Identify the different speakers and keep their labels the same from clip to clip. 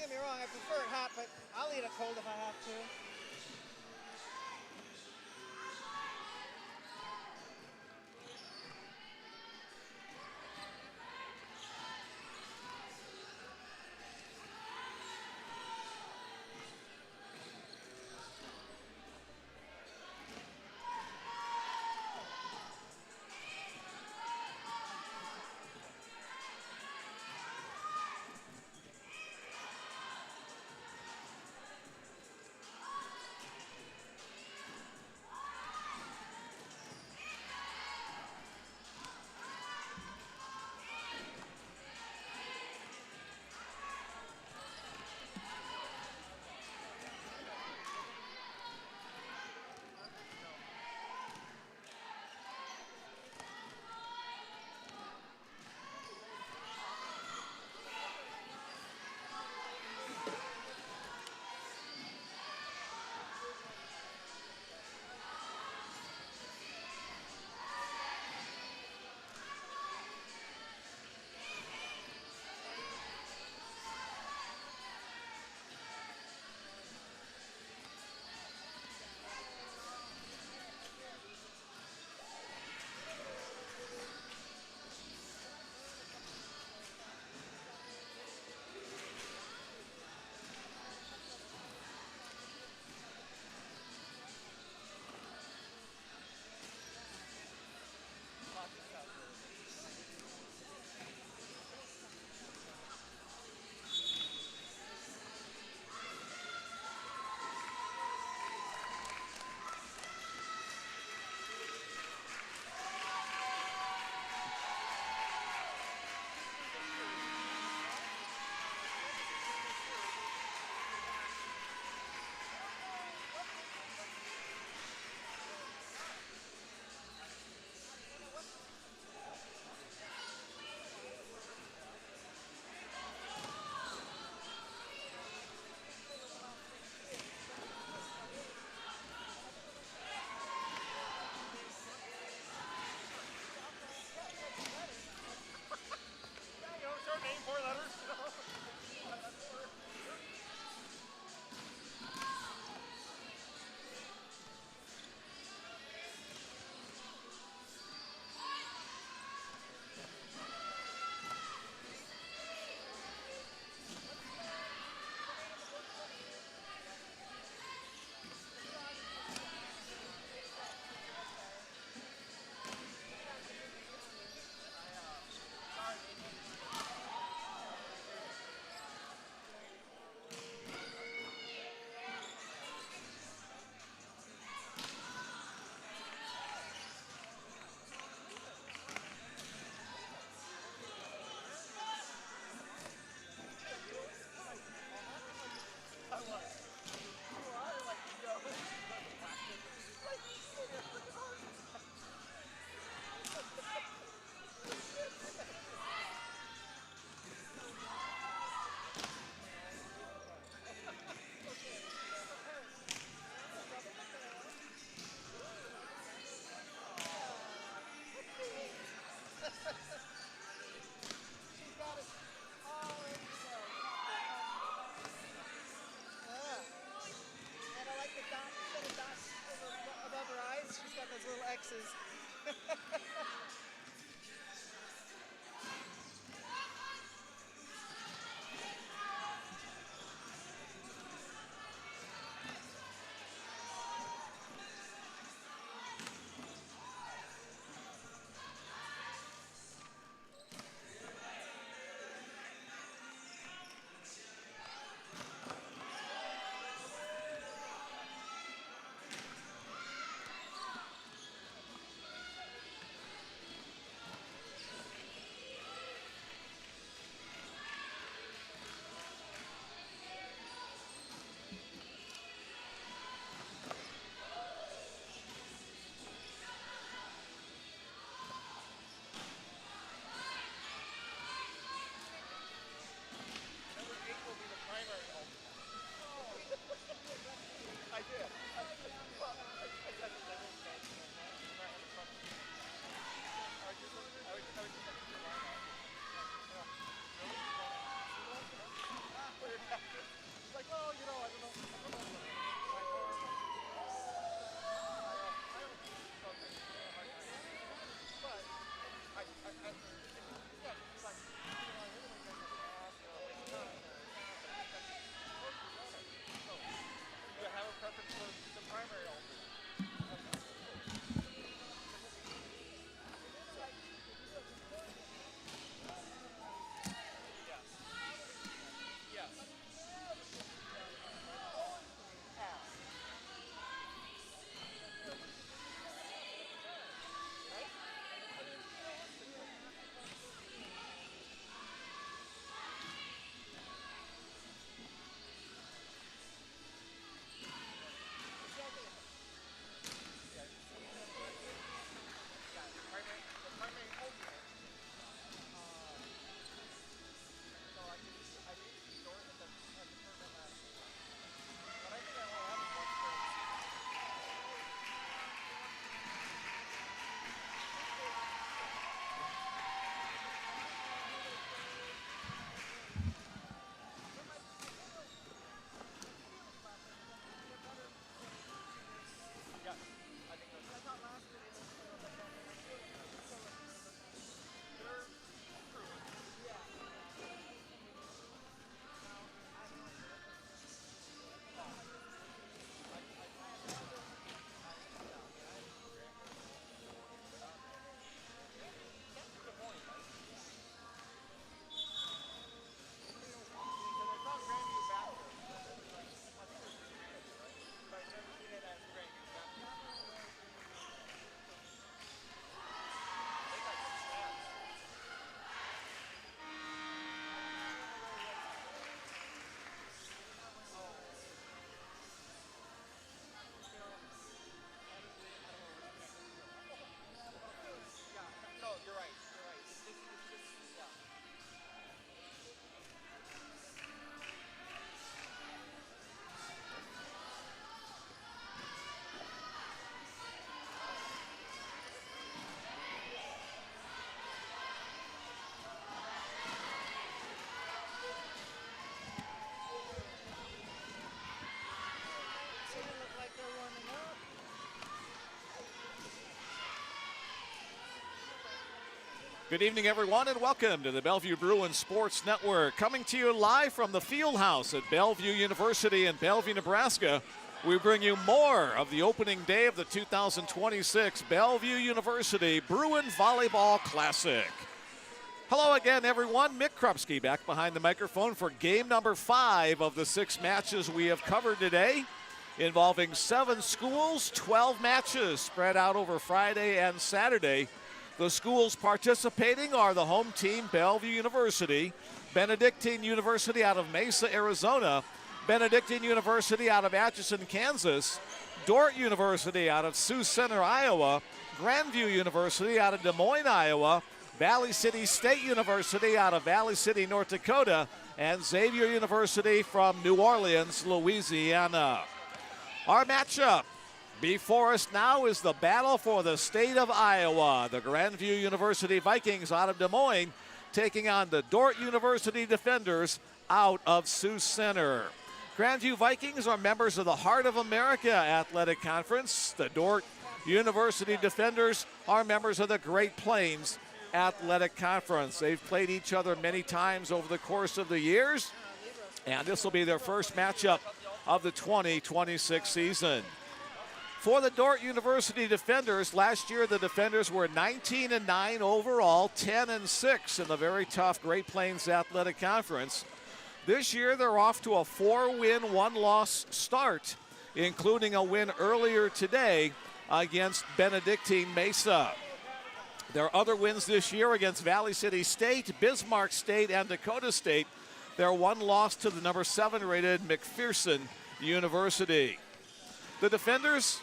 Speaker 1: get me wrong, I prefer it hot, but I'll eat it cold if I have to. She's got it all ready to go. And I like the dot, instead of dots above her eyes, she's got those little X's.
Speaker 2: Good evening, everyone, and welcome to the Bellevue Bruin Sports Network. Coming to you live from the Fieldhouse at Bellevue University in Bellevue, Nebraska. We bring you more of the opening day of the 2026 Bellevue University Bruin Volleyball Classic. Hello again, everyone. Mick Krupski back behind the microphone for game number 5 of the 6 matches we have covered today, involving 7 schools, 12 matches spread out over Friday and Saturday. The schools participating are the home team, Bellevue University, Benedictine University out of Mesa, Arizona, Benedictine University out of Atchison, Kansas, Dordt University out of Sioux Center, Iowa, Grandview University out of Des Moines, Iowa, Valley City State University out of Valley City, North Dakota, and Xavier University from New Orleans, Louisiana. Our matchup before us now is the battle for the state of Iowa. The Grandview University Vikings out of Des Moines taking on the Dordt University Defenders out of Sioux Center. Grandview Vikings are members of the Heart of America Athletic Conference. The Dordt University Defenders are members of the Great Plains Athletic Conference. They've played each other many times over the course of the years, and this will be their first matchup of the 2026 season. For the Dordt University Defenders, last year the Defenders were 19-9 overall, 10-6 in the very tough Great Plains Athletic Conference. This year they're off to a 4-win, 1-loss start, including a win earlier today against Benedictine Mesa. Their other wins this year against Valley City State, Bismarck State, and Dakota State. Their 1 loss to the number 7 rated McPherson University. The Defenders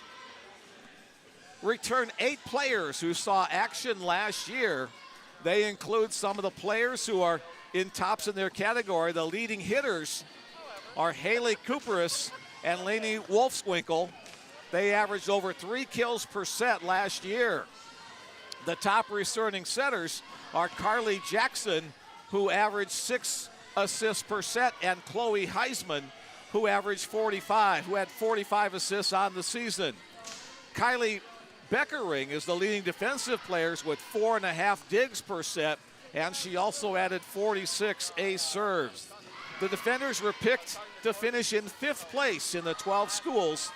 Speaker 2: return 8 players who saw action last year. They include some of the players who are in tops in their category. The leading hitters are Haley Cooperis and Lainey Wolfswinkel. They averaged over 3 kills per set last year. The top returning setters are Carly Jackson, who averaged 6 assists per set, and Chloe Heisman, who averaged 45, who had 45 assists on the season. Kylie Beckering is the leading defensive player with 4.5 digs per set, and she also added 46 ace serves. The Defenders were picked to finish in 5th place in the 12 schools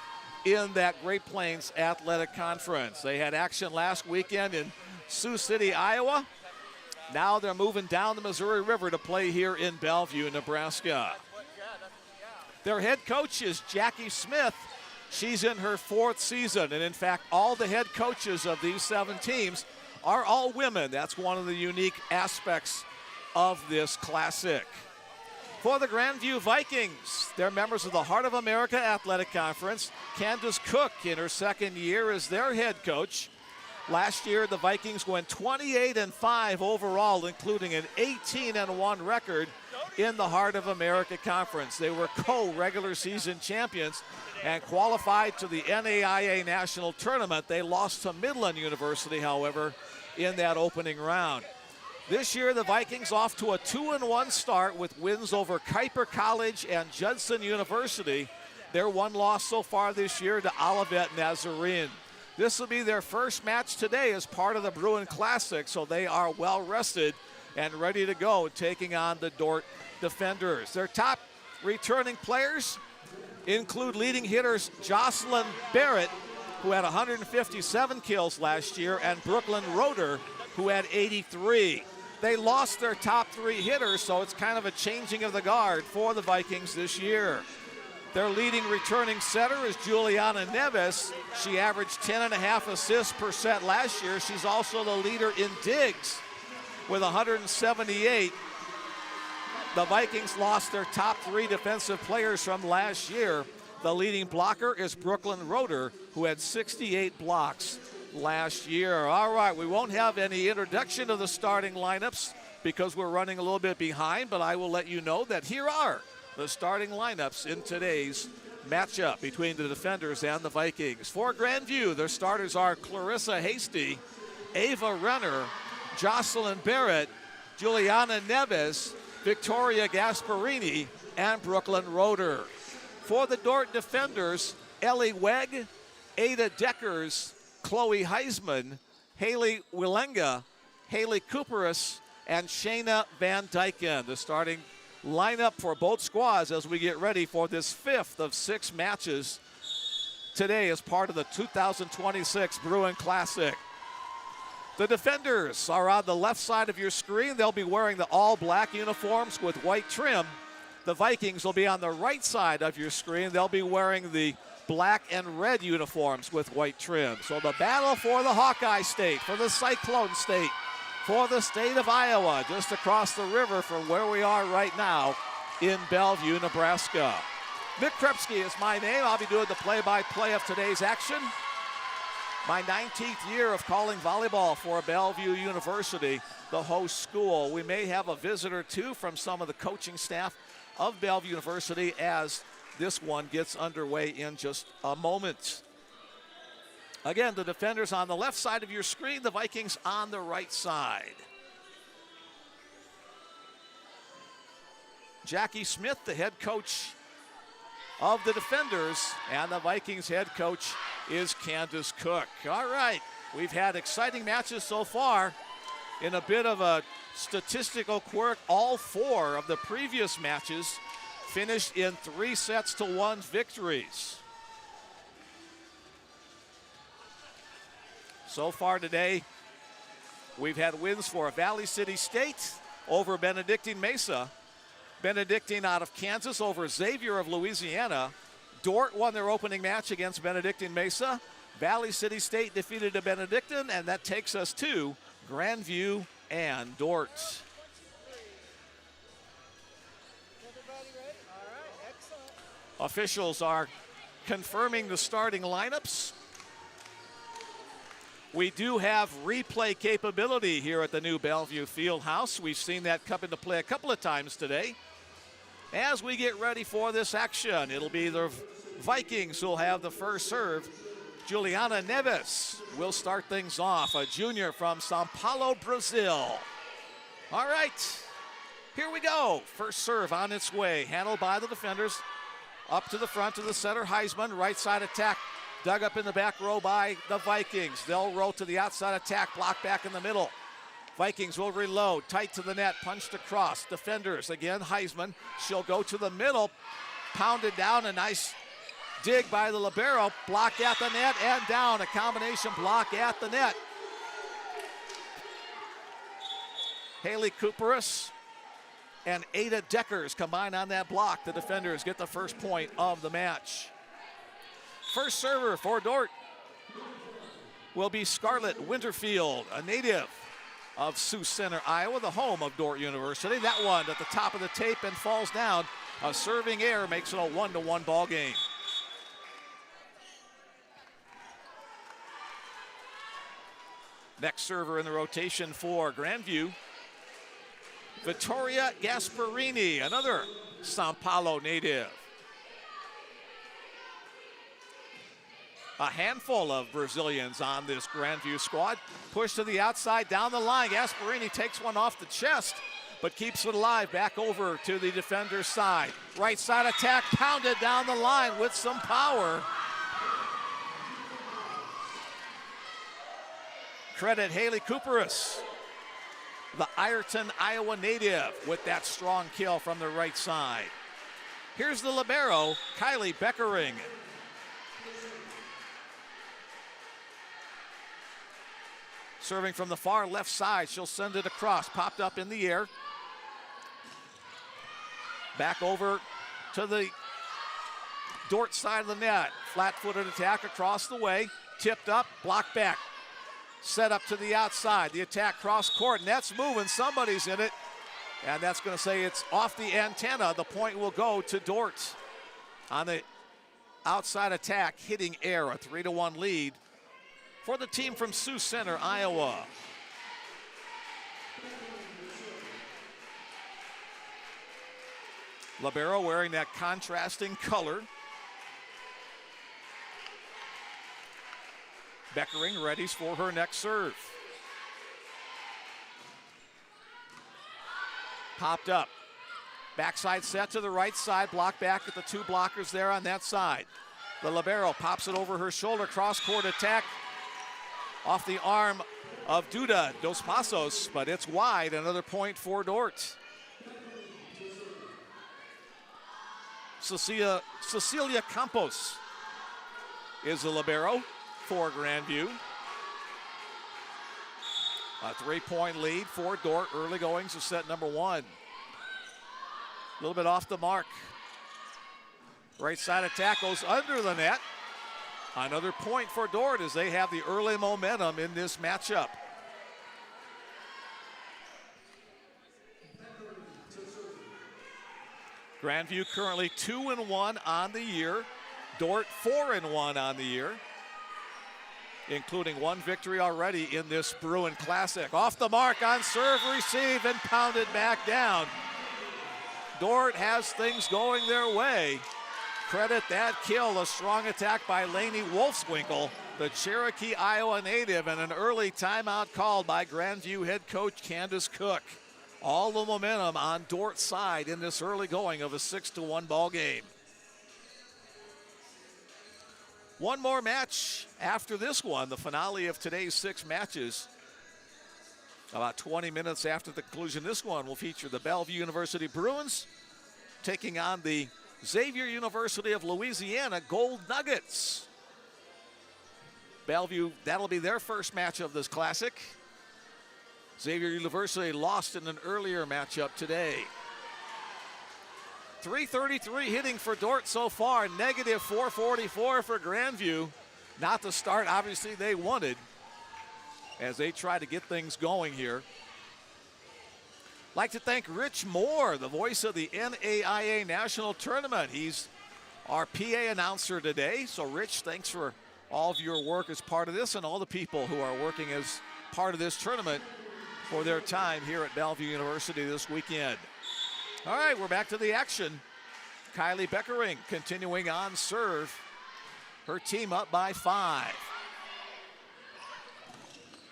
Speaker 2: in that Great Plains Athletic Conference. They had action last weekend in Sioux City, Iowa. Now they're moving down the Missouri River to play here in Bellevue, Nebraska. Their head coach is Jackie Smith. She's in her 4th season, and in fact, all the head coaches of these 7 teams are all women. That's one of the unique aspects of this classic. For the Grandview Vikings, they're members of the Heart of America Athletic Conference. Candace Cook, in her 2nd year, is their head coach. Last year, the Vikings went 28-5 overall, including an 18-1 record in the Heart of America Conference. They were co-regular season champions and qualified to the NAIA National Tournament. They lost to Midland University, however, in that opening round. This year, the Vikings off to a 2-1 start with wins over Kuiper College and Judson University. Their 1 loss so far this year to Olivet Nazarene. This will be their first match today as part of the Bruin Classic, so they are well rested and ready to go, taking on the Dordt Defenders. Their top returning players include leading hitters Jocelyn Barrett, who had 157 kills last year, and Brooklyn Roeder, who had 83. They lost their top 3 hitters, so it's kind of a changing of the guard for the Vikings this year. Their leading returning setter is Juliana Neves. She averaged 10.5 assists per set last year. She's also the leader in digs with 178. The Vikings lost their top 3 defensive players from last year. The leading blocker is Brooklyn Roeder, who had 68 blocks last year. All right, we won't have any introduction of the starting lineups because we're running a little bit behind, but I will let you know that here are the starting lineups in today's matchup between the Defenders and the Vikings. For Grandview, their starters are Clarissa Hasty, Ava Renner, Jocelyn Barrett, Juliana Neves, Victoria Gasparini, and Brooklyn Roeder. For the Dordt Defenders, Ellie Wegg, Ada Deckers, Chloe Heisman, Haley Wilenga, Haley Cooperis, and Shayna Van Dyken. The starting lineup for both squads as we get ready for this 5th of 6 matches today as part of the 2026 Bruin Classic. The defenders are on the left side of your screen. They'll be wearing the all-black uniforms with white trim. The Vikings will be on the right side of your screen. They'll be wearing the black and red uniforms with white trim. So the battle for the Hawkeye State, for the Cyclone State, for the state of Iowa, just across the river from where we are right now in Bellevue, Nebraska. Mick Krepsky is my name. I'll be doing the play-by-play of today's action. My 19th year of calling volleyball for Bellevue University, the host school. We may have a visitor, too, from some of the coaching staff of Bellevue University as this one gets underway in just a moment. Again, the defenders on the left side of your screen, the Vikings on the right side. Jackie Smith, the head coach of the defenders, and the Vikings head coach is Candace Cook. All right, we've had exciting matches so far. In a bit of a statistical quirk, all 4 of the previous matches finished in 3-1 victories. So far today, we've had wins for Valley City State over Benedictine Mesa, Benedictine out of Kansas over Xavier of Louisiana. Dordt won their opening match against Benedictine Mesa. Valley City State defeated a Benedictine, and that takes us to Grandview and Dordt.
Speaker 1: Everybody ready? All right, excellent.
Speaker 2: Officials are confirming the starting lineups. We do have replay capability here at the new Bellevue Fieldhouse. We've seen that come into play a couple of times today. As we get ready for this action, it'll be the Vikings who'll have the first serve. Juliana Neves will start things off, a junior from Sao Paulo, Brazil. All right, here we go. First serve on its way, handled by the defenders. Up to the front to the center, Heisman, right side attack. Dug up in the back row by the Vikings. They'll roll to the outside attack, block back in the middle. Vikings will reload, tight to the net, punched across. Defenders, again, Heisman. She'll go to the middle, pounded down, a nice dig by the libero, blocked at the net and down, a combination block at the net. Haley Cooperis and Ada Deckers combine on that block. The defenders get the first point of the match. First server for Dordt will be Scarlett Winterfield, a native of Sioux Center, Iowa, the home of Dordt University. That one at the top of the tape and falls down. A serving error makes it a 1-1 ball game. Next server in the rotation for Grandview, Vittoria Gasparini, another Sao Paulo native. A handful of Brazilians on this Grandview squad. Push to the outside, down the line. Gasparini takes one off the chest, but keeps it alive. Back over to the defender's side. Right side attack, pounded down the line with some power. Credit Haley Cooperis, the Ireton, Iowa native, with that strong kill from the right side. Here's the libero, Kylie Beckering. Serving from the far left side, she'll send it across, popped up in the air. Back over to the Dordt side of the net. Flat-footed attack across the way, tipped up, blocked back. Set up to the outside, the attack cross court, net's moving, somebody's in it. And that's gonna say it's off the antenna. The point will go to Dordt on the outside attack, hitting air, a 3-1 lead for the team from Sioux Center, Iowa. Libero wearing that contrasting color. Beckering readies for her next serve. Popped up. Backside set to the right side, block back at the 2 blockers there on that side. The libero pops it over her shoulder, cross-court attack. off the arm of Duda Dos Passos, but it's wide. Another point for Dordt. Cecilia Campos is the libero for Grandview. A 3-point lead for Dordt. Early goings of set number 1. A little bit off the mark. Right side attack goes under the net. Another point for Dordt as they have the early momentum in this matchup. Grandview currently 2-1 on the year. Dordt 4-1 on the year, including one victory already in this Bruin Classic. Off the mark on serve, receive, and pounded back down. Dordt has things going their way. Credit that kill, a strong attack by Lainey Wolfswinkel, the Cherokee, Iowa native, and an early timeout called by Grandview head coach Candace Cook. All the momentum on Dordt's side in this early going of a 6-1 ball game. One more match after this one, the finale of today's 6 matches. About 20 minutes after the conclusion, this one will feature the Bellevue University Bruins taking on the Xavier University of Louisiana Gold Nuggets. Bellevue, that'll be their first match of this classic. Xavier University lost in an earlier matchup today. .333 hitting for Dordt so far, negative .444 for Grandview. Not the start, obviously, they wanted as they try to get things going here. Like to thank Rich Moore, the voice of the NAIA National Tournament. He's our PA announcer today. So, Rich, thanks for all of your work as part of this and all the people who are working as part of this tournament for their time here at Bellevue University this weekend. All right, we're back to the action. Kylie Beckering continuing on serve. Her team up by 5.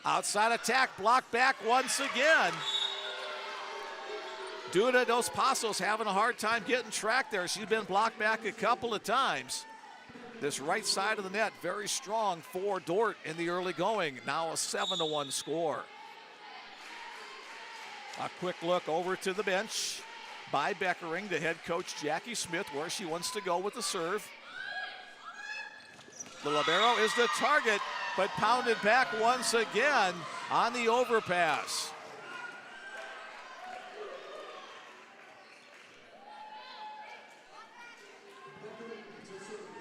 Speaker 2: Outside attack, blocked back once again. Duda Dos Passos having a hard time getting track there. She's been blocked back a couple of times. This right side of the net, very strong for Dordt in the early going. Now a 7-1 score. A quick look over to the bench by Beckering to head coach Jackie Smith, where she wants to go with the serve. The libero is the target, but pounded back once again on the overpass.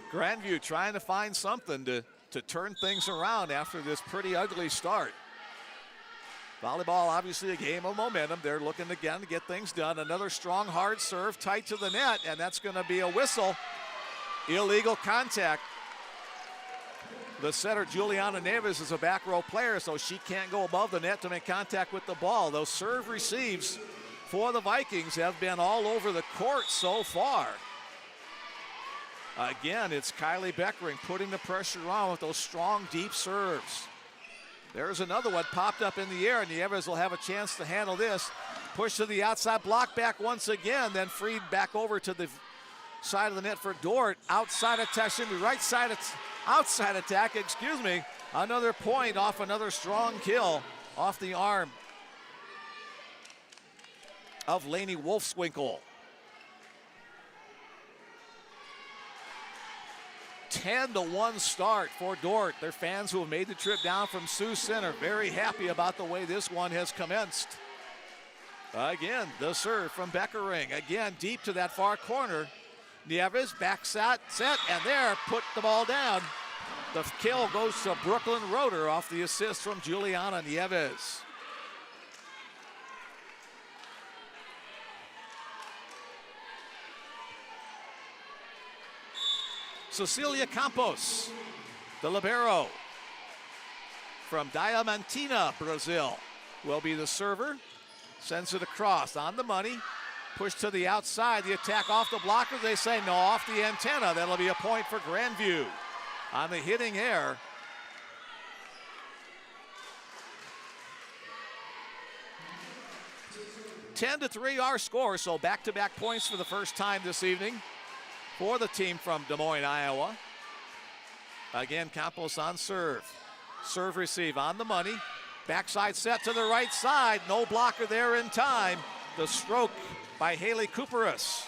Speaker 2: Grandview trying to find something to turn things around after this pretty ugly start. Volleyball, obviously a game of momentum. They're looking again to get things done. Another strong, hard serve tight to the net, and that's going to be a whistle. Illegal contact. The setter, Juliana Neves, is a back row player, so she can't go above the net to make contact with the ball. Those serve receives for the Vikings have been all over the court so far. Again, it's Kylie Beckering putting the pressure on with those strong, deep serves. There's another one popped up in the air, and Nieves will have a chance to handle this. Push to the outside, block back once again, then freed back over to the side of the net for Dordt. Outside attack, should be right side, outside attack, excuse me. Another point off another strong kill off the arm of Lainey Wolfswinkel. 10-1 start for Dordt. Their fans who have made the trip down from Sioux Center very happy about the way this one has commenced. Again, the serve from Beckering. Again, deep to that far corner. Nieves back set, and there, put the ball down. The kill goes to Brooklyn Roeder off the assist from Juliana Nieves. Cecilia Campos, the libero from Diamantina, Brazil, will be the server. Sends it across on the money. Push to the outside. The attack off the blocker. They say no, off the antenna. That'll be a point for Grandview on the hitting air. (10-3) our score, so back-to-back points for the first time this evening for the team from Des Moines, Iowa. Again, Campos on serve. Serve receive on the money. Backside set to the right side. No blocker there in time. The stroke by Haley Cooperis.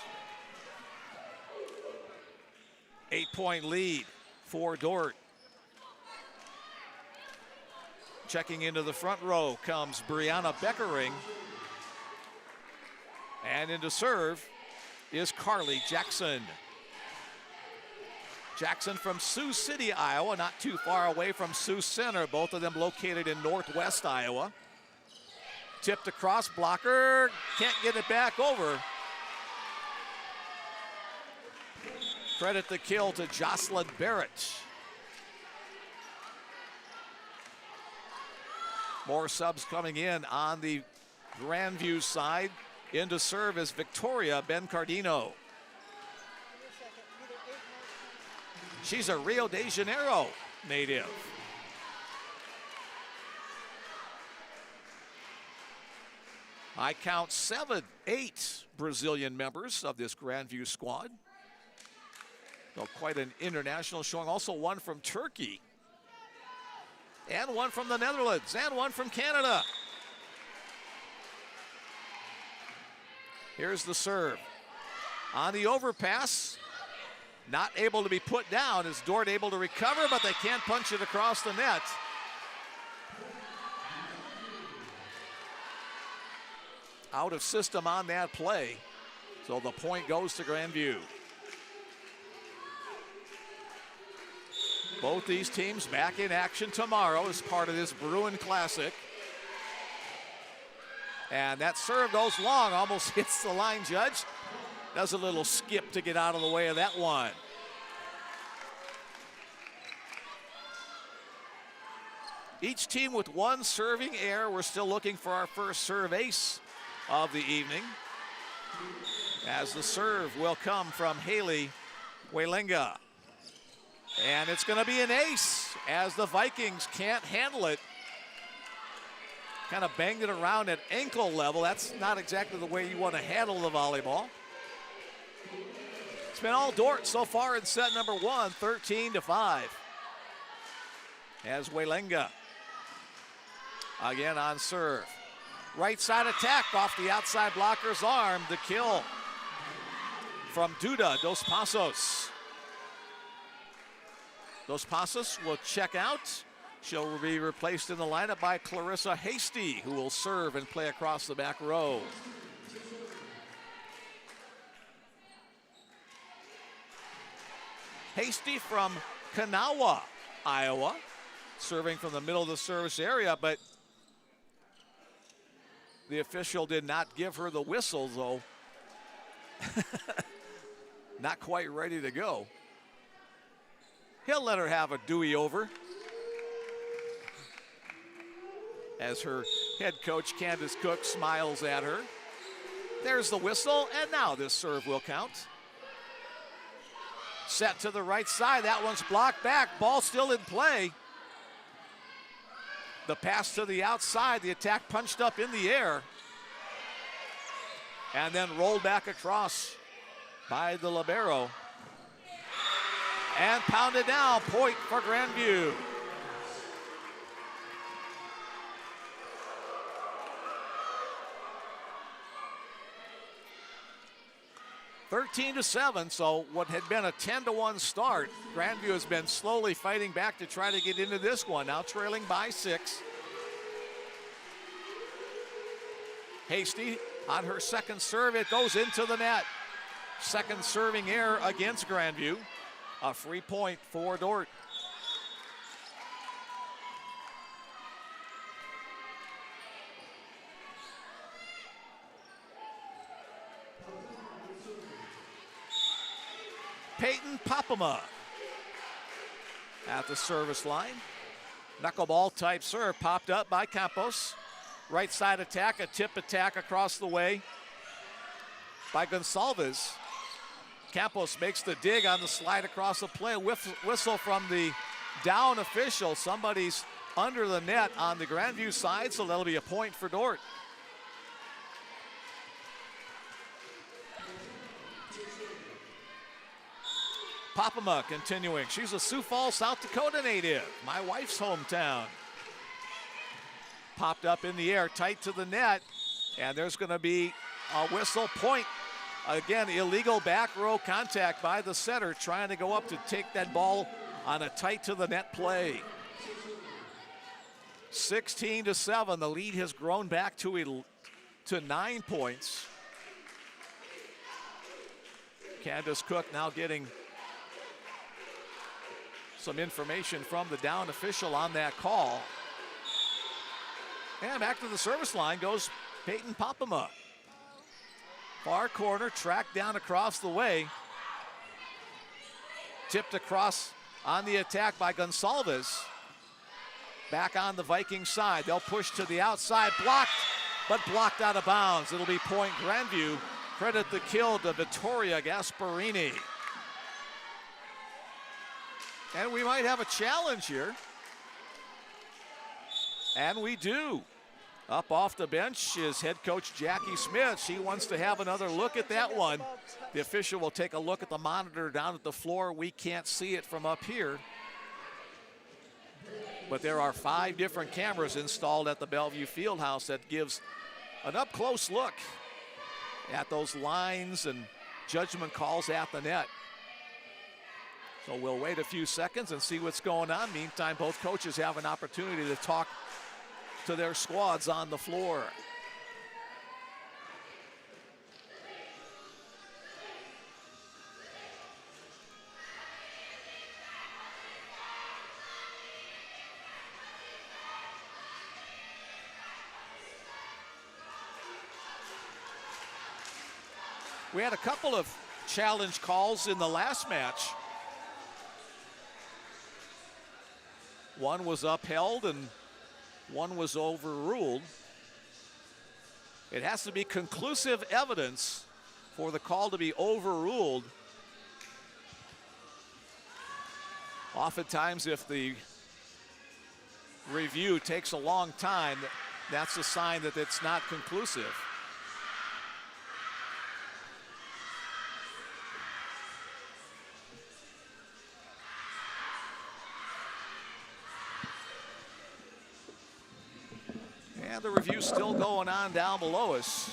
Speaker 2: 8-point lead for Dordt. Checking into the front row comes Brianna Beckering. And into serve is Carly Jackson. Jackson from Sioux City, Iowa, not too far away from Sioux Center, both of them located in northwest Iowa. Tipped across, blocker, can't get it back over. Credit the kill to Jocelyn Barrett. More subs coming in on the Grandview side. Into serve is Victoria Bencardino. She's a Rio de Janeiro native. I count 8 Brazilian members of this Grandview squad. So quite an international showing. Also one from Turkey. And one from the Netherlands. And one from Canada. Here's the serve. On the overpass. Not able to be put down. Is Dordt able to recover, but they can't punch it across the net. Out of system on that play. So the point goes to Grandview. Both these teams back in action tomorrow as part of this Bruin Classic. And that serve goes long, almost hits the line judge. Does a little skip to get out of the way of that one. Each team with one serving error. We're still looking for our first serve ace of the evening. As the serve will come from Haley Welenga. And it's going to be an ace as the Vikings can't handle it. Kind of banged it around at ankle level. That's not exactly the way you want to handle the volleyball. It's been all Dordt so far in set number 1, 13-5. As Welenga again on serve. Right side attack off the outside blocker's arm. The kill from Duda Dos Passos. Dos Passos will check out. She'll be replaced in the lineup by Clarissa Hasty, who will serve and play across the back row. Hasty from Kanawha, Iowa, serving from the middle of the service area, but the official did not give her the whistle, though. Not quite ready to go. He'll let her have a Dewey over. As her head coach, Candace Cook, smiles at her. There's the whistle, and now this serve will count. Set to the right side. That one's blocked back. Ball still in play. The pass to the outside. The attack punched up in the air. And then rolled back across by the libero. And pounded down. Point for Grandview. (13-7), so what had been a 10-1 start, Grandview has been slowly fighting back to try to get into this one, now trailing by 6. Hasty on her second serve, it goes into the net. Second serving error against Grandview. A free point for Dordt. Peyton Popema at the service line. Knuckleball type serve popped up by Campos. Right side attack, a tip attack across the way by Gonsalves. Campos makes the dig on the slide across the play. Whistle from the down official. Somebody's under the net on the Grandview side, so that'll be a point for Dordt. Popema continuing. She's a Sioux Falls, South Dakota native, my wife's hometown. Popped up in the air, tight to the net, and there's going to be a whistle point. Again, illegal back row contact by the setter, trying to go up to take that ball on a tight to the net play. 16-7, the lead has grown back to 9 points. Candace Cook now getting some information from the down official on that call. And back to the service line goes Peyton Popema. Far corner, tracked down across the way. Tipped across on the attack by Gonsalves. Back on the Viking side. They'll push to the outside, blocked, but blocked out of bounds. It'll be point Grandview. Credit the kill to Vittoria Gasparini. And we might have a challenge here. And we do. Up off the bench is head coach Jackie Smith. She wants to have another look at that one. The official will take a look at the monitor down at the floor. We can't see it from up here. But there are 5 different cameras installed at the Bellevue Fieldhouse that gives an up-close look at those lines and judgment calls at the net. So we'll wait a few seconds and see what's going on. Meantime, both coaches have an opportunity to talk to their squads on the floor. We had a couple of challenge calls in the last match. One was upheld and one was overruled. It has to be conclusive evidence for the call to be overruled. Oftentimes, if the review takes a long time, that's a sign that it's not conclusive. And the review's still going on down below us.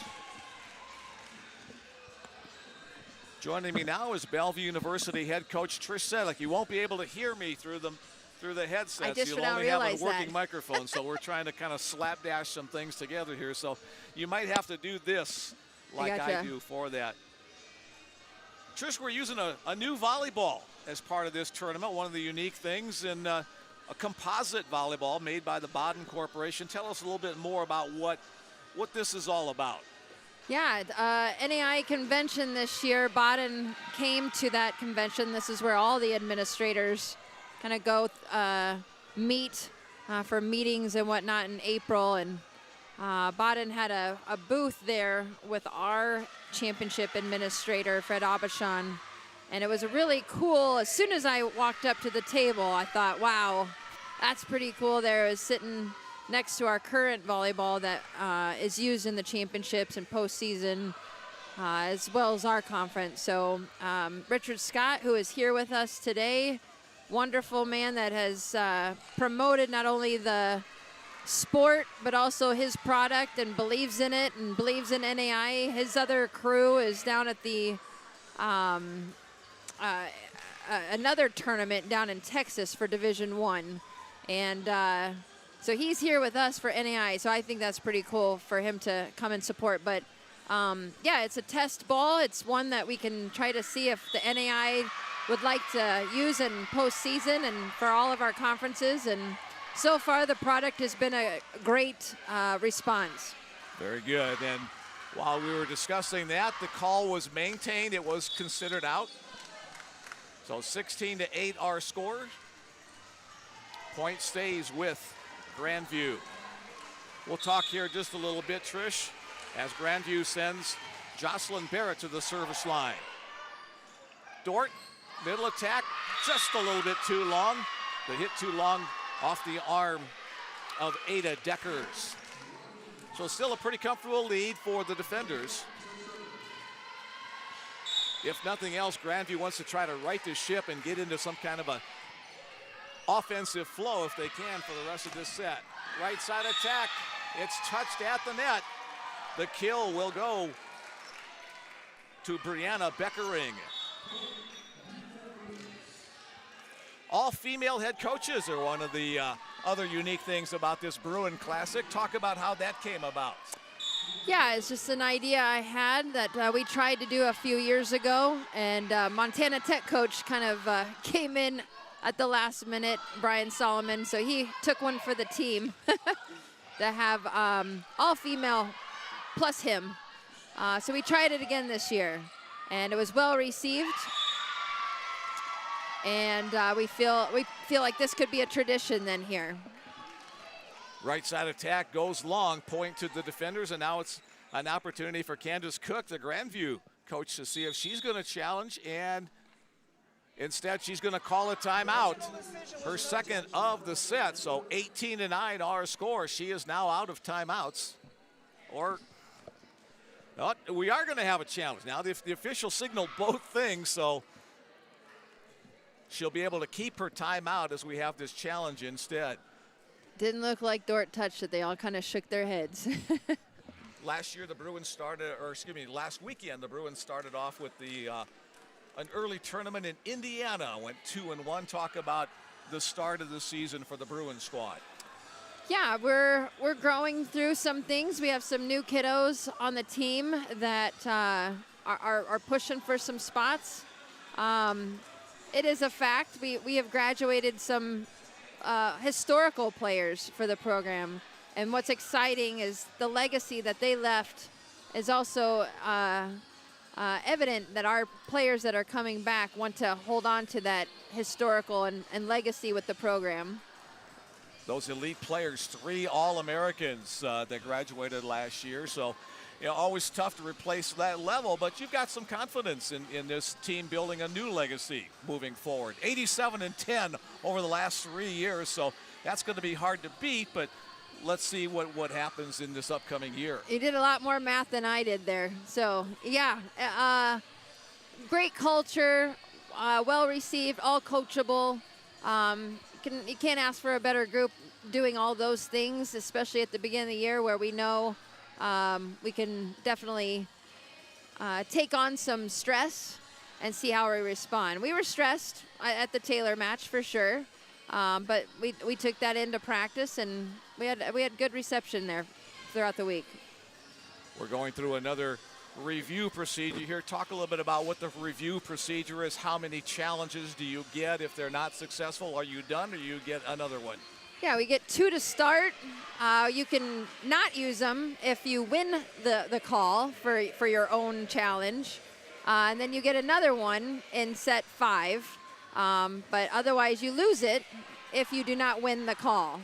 Speaker 2: Joining me now is Bellevue University head coach Trish Sedlick. You won't be able to hear me through the headsets. You'll only have a working microphone, so we're trying to kind of slapdash some things together here. So you might have to do this like I do for that. Trish, we're using a new volleyball as part of this tournament. One of the unique things in a composite volleyball made by the Baden Corporation. Tell us a little bit more about what this is all about.
Speaker 3: Yeah, NAIA convention this year. Baden came to that convention. This is where all the administrators kind of go meet for meetings and whatnot in April. And Baden had a booth there with our championship administrator, Fred Abashan. And it was a really cool, as soon as I walked up to the table, I thought, wow, that's pretty cool. There is sitting next to our current volleyball that is used in the championships and postseason, as well as our conference. So Richard Scott, who is here with us today, wonderful man that has promoted not only the sport, but also his product and believes in it and believes in NAIA. His other crew is down at the another tournament down in Texas for Division I. And so he's here with us for NAIA, so I think that's pretty cool for him to come and support. But yeah, it's a test ball. It's one that we can try to see if the NAIA would like to use in postseason and for all of our conferences. And so far, the product has been a great response.
Speaker 2: Very good. And while we were discussing that, the call was maintained. It was considered out. So 16-8 our score. Point stays with Grandview. We'll talk here just a little bit, Trish, as Grandview sends Jocelyn Barrett to the service line. Dordt, middle attack, just a little bit too long. The hit too long off the arm of Ada Deckers. So still a pretty comfortable lead for the defenders. if nothing else, Grandview wants to try to right the ship and get into some kind of a offensive flow if they can for the rest of this set. Right side attack. It's touched at the net. The kill will go to Brianna Beckering. All female head coaches are one of the other unique things about this Bruin Classic. Talk about how that came about.
Speaker 3: Yeah, it's just an idea I had that we tried to do a few years ago, and Montana Tech coach kind of came in at the last minute, Brian Solomon, so he took one for the team to have all female plus him. So we tried it again this year, and it was well received. And we feel like this could be a tradition then here.
Speaker 2: Right side attack goes long, point to the defenders, and now it's an opportunity for Candace Cook, the Grandview coach, to see if she's going to challenge, and instead she's going to call a timeout. Her second of the set, so 18-9 our score. She is now out of timeouts. We are going to have a challenge. Now the official signaled both things, so she'll be able to keep her timeout as we have this challenge instead.
Speaker 3: Didn't look like Dordt touched it. They all kind of shook their heads.
Speaker 2: Last year, the Bruins started, or excuse me, last weekend, the Bruins started off with an early tournament in Indiana. Went 2-1. Talk about the start of the season for the Bruins squad.
Speaker 3: Yeah, we're growing through some things. We have some new kiddos on the team that are pushing for some spots. It is a fact. We have graduated some historical players for the program, and what's exciting is the legacy that they left is also evident that our players that are coming back want to hold on to that historical and legacy with the program.
Speaker 2: Those elite players, 3 All-Americans that graduated last year, so always tough to replace that level, but you've got some confidence in this team building a new legacy moving forward. 87-10 over the last 3 years, so that's going to be hard to beat, but let's see what happens in this upcoming year.
Speaker 3: You did a lot more math than I did there. So, yeah, great culture, well received, all coachable. You can't ask for a better group doing all those things, especially at the beginning of the year where we know we can definitely take on some stress and see how we respond. We were stressed at the Taylor match for sure, but we took that into practice, and we had good reception there throughout the week.
Speaker 2: We're going through another review procedure here. Talk a little bit about what the review procedure is. How many challenges do you get if they're not successful? Are you done, or you get another one?
Speaker 3: Yeah, we get 2 to start. You can not use them if you win the call for your own challenge. And then you get another one in set 5. But otherwise, you lose it if you do not win the call.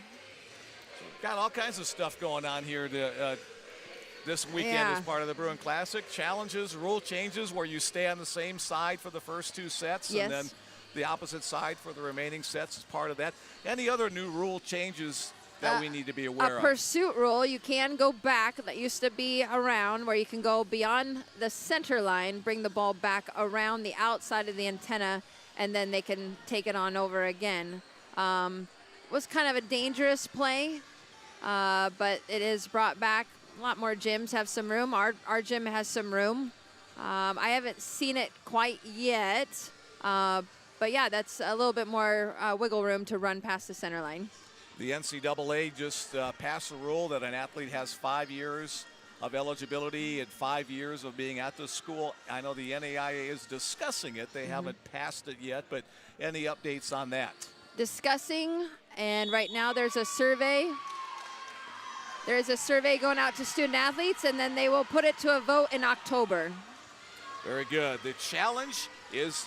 Speaker 2: So we've got all kinds of stuff going on here this weekend as part of the Bruin Classic. Challenges, rule changes where you stay on the same side for the first 2 sets.
Speaker 3: Yes.
Speaker 2: And then the opposite side for the remaining sets is part of that. Any other new rule changes that we need to be aware of?
Speaker 3: A pursuit rule, you can go back. That used to be around where you can go beyond the center line, bring the ball back around the outside of the antenna, and then they can take it on over again. Was kind of a dangerous play, but it is brought back. A lot more gyms have some room. Our gym has some room. I haven't seen it quite yet. But yeah, that's a little bit more wiggle room to run past the center line.
Speaker 2: The NCAA just passed a rule that an athlete has 5 years of eligibility and 5 years of being at the school. I know the NAIA is discussing it. They haven't passed it yet, but any updates on that?
Speaker 3: Discussing, and right now there's a survey. There is a survey going out to student athletes, and then they will put it to a vote in October.
Speaker 2: Very good. The challenge is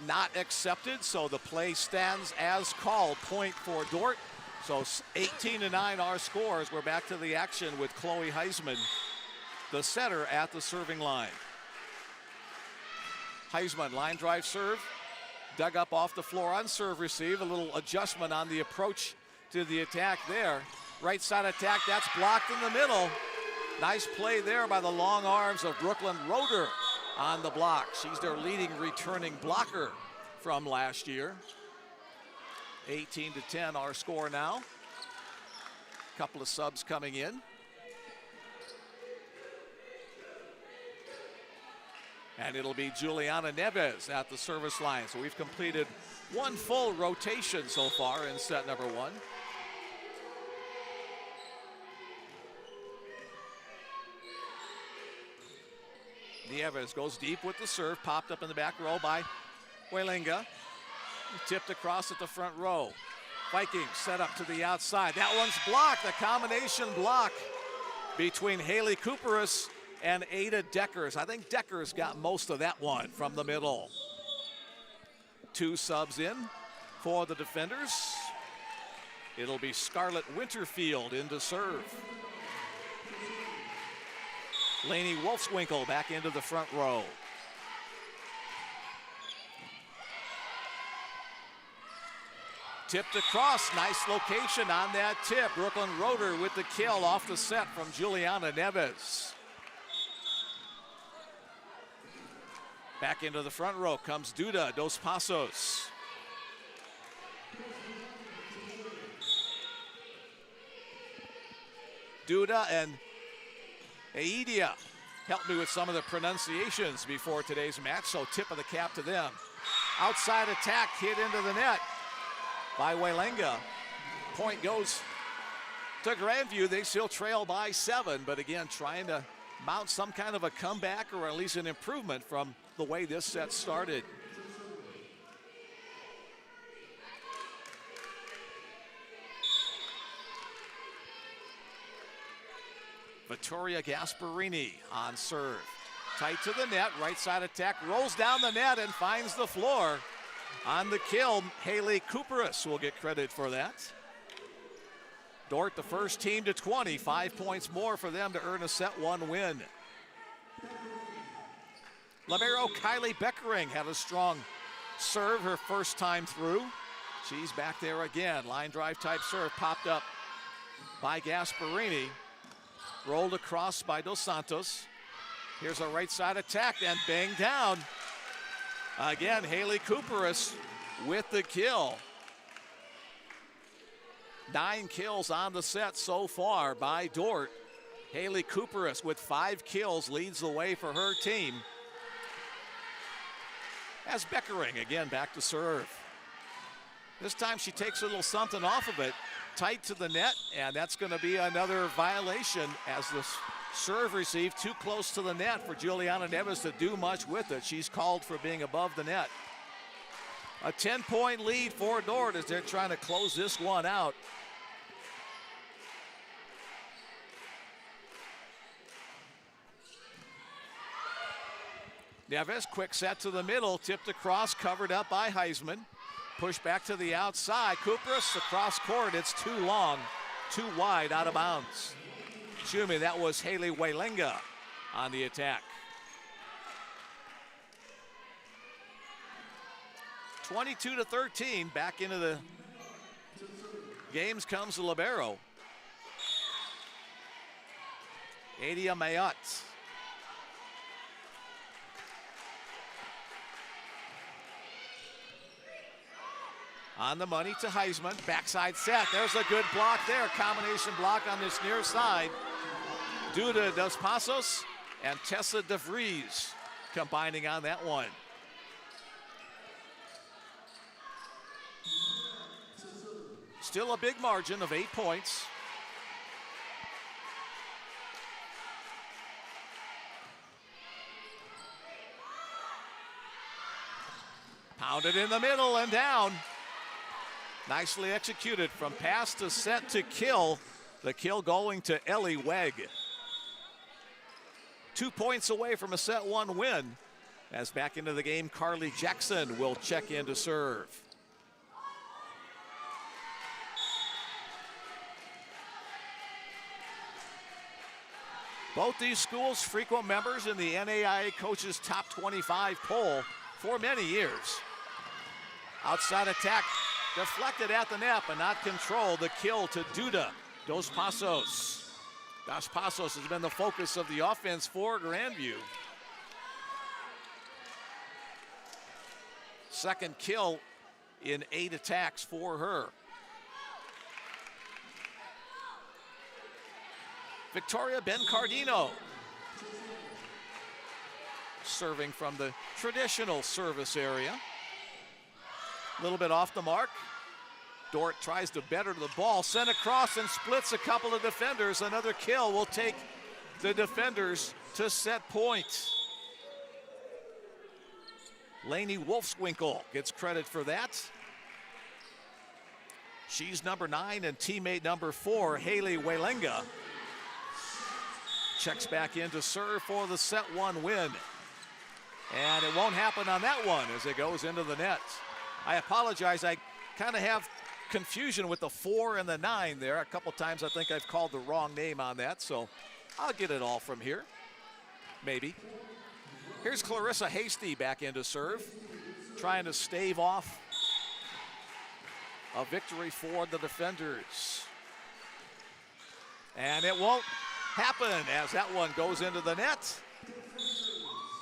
Speaker 2: not accepted, so the play stands as called. Point for Dordt. So 18-9 our scores. We're back to the action with Chloe Heisman, the setter, at the serving line. Heisman, line drive serve, dug up off the floor on serve receive. A little adjustment on the approach to the attack there. Right side attack, that's blocked in the middle. Nice play there by the long arms of Brooklyn Roeder. on the block. She's their leading returning blocker from last year. 18-10 our score now. Couple of subs coming in. And it'll be Juliana Neves at the service line. So we've completed one full rotation so far in set number one. Nieves goes deep with the serve, popped up in the back row by Welinga. Tipped across at the front row. Vikings set up to the outside. That one's blocked, a combination block between Haley Cooperis and Ada Deckers. I think Deckers got most of that one from the middle. Two subs in for the defenders. It'll be Scarlett Winterfield in to serve. Lainey Wolfswinkel back into the front row. Tipped across, nice location on that tip. Brooklyn Roeder with the kill off the set from Juliana Neves. Back into the front row comes Duda Dos Passos. Duda and Aidia helped me with some of the pronunciations before today's match, so tip of the cap to them. Outside attack hit into the net by Welenga. Point goes to Grandview. They still trail by 7, but again, trying to mount some kind of a comeback or at least an improvement from the way this set started. Vittoria Gasparini on serve. Tight to the net, right side attack, rolls down the net and finds the floor. On the kill, Haley Cooperis will get credit for that. Dordt, the first team to 20, 5 points more for them to earn a set 1 win. Libero Kylie Beckering had a strong serve her first time through. She's back there again. Line drive type serve popped up by Gasparini. Rolled across by Dos Santos. Here's a right side attack and banged down. Again, Haley Cooperis with the kill. 9 kills on the set so far by Dordt. Haley Cooperis with 5 kills leads the way for her team. As Beckering again back to serve. This time she takes a little something off of it. Tight to the net, and that's going to be another violation as the serve received too close to the net for Juliana Neves to do much with it. She's called for being above the net. A 10-point lead for Dordt as they're trying to close this one out. Neves, quick set to the middle, tipped across, covered up by Heisman. Push back to the outside. Cooperis across court. It's too long, too wide, out of bounds. Excuse me, that was Haley Welenga on the attack. 22-13, back into the games comes the libero. Adia Mayot. On the money to Heisman, backside set. There's a good block there, combination block on this near side. Duda Dos Passos and Tessa DeVries combining on that one. Still a big margin of 8 points. Pounded in the middle and down. Nicely executed from pass to set to kill. The kill going to Ellie Weg. 2 points away from a set 1 win. As back into the game, Carly Jackson will check in to serve. Both these schools frequent members in the NAIA Coaches Top 25 poll for many years. Outside attack. Deflected at the net, but not controlled. The kill to Duda Dos Passos. Dos Passos has been the focus of the offense for Grandview. second kill in 8 attacks for her. Victoria Bencardino serving from the traditional service area. A little bit off the mark. Dordt tries to better the ball, sent across and splits a couple of defenders. Another kill will take the defenders to set point. Lainey Wolfswinkel gets credit for that. She's number 9, and teammate number 4, Haley Welenga, checks back in to serve for the set 1 win. And it won't happen on that one as it goes into the net. I apologize, I kind of have confusion with the 4 and the 9 there. A couple times I think I've called the wrong name on that, so I'll get it all from here, maybe. Here's Clarissa Hasty back in to serve, trying to stave off a victory for the defenders. And it won't happen as that one goes into the net.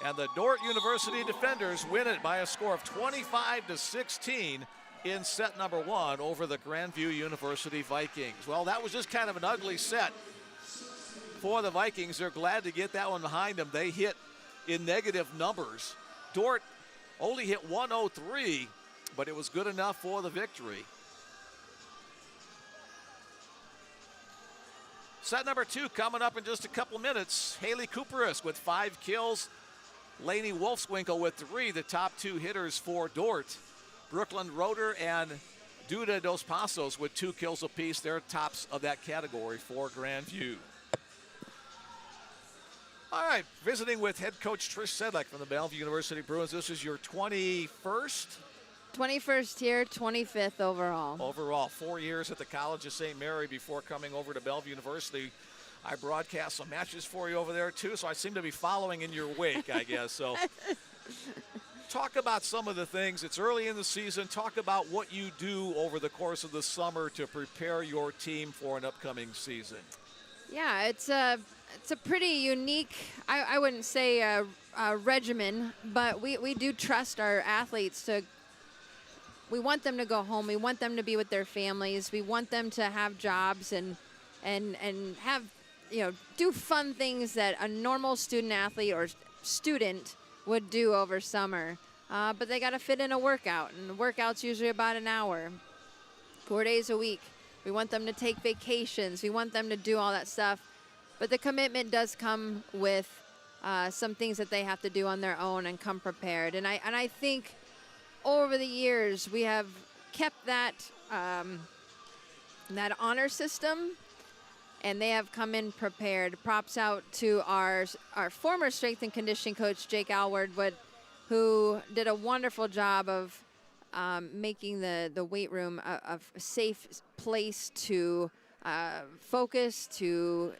Speaker 2: And the Dordt University defenders win it by a score of 25-16 in set number 1 over the Grandview University Vikings. Well, that was just kind of an ugly set for the Vikings. They're glad to get that one behind them. They hit in negative numbers. Dordt only hit 103, but it was good enough for the victory. Set number 2 coming up in just a couple minutes. Haley Cooperis with 5 kills. Lainey Wolfswinkel with 3, the top 2 hitters for Dordt. Brooklyn Roeder and Duda Dos Passos with 2 kills apiece. They're tops of that category for Grandview. All right, visiting with head coach Trish Sedlak from the Bellevue University Bruins. This is your 21st?
Speaker 3: 21st here, 25th overall.
Speaker 2: Overall, 4 years at the College of St. Mary before coming over to Bellevue University. I broadcast some matches for you over there too, so I seem to be following in your wake, I guess. So talk about some of the things. It's early in the season. Talk about what you do over the course of the summer to prepare your team for an upcoming season.
Speaker 3: Yeah, it's a pretty unique, I wouldn't say a regimen, but we do trust our athletes to, we want them to go home. We want them to be with their families. We want them to have jobs and have, do fun things that a normal student athlete or student would do over summer. But they got to fit in a workout, and the workout's usually about an hour, 4 days a week. We want them to take vacations. We want them to do all that stuff. But the commitment does come with some things that they have to do on their own and come prepared. And I think over the years we have kept that that honor system, and they have come in prepared. Props out to our former strength and conditioning coach, Jake Alward, who did a wonderful job of making the weight room a safe place to focus, to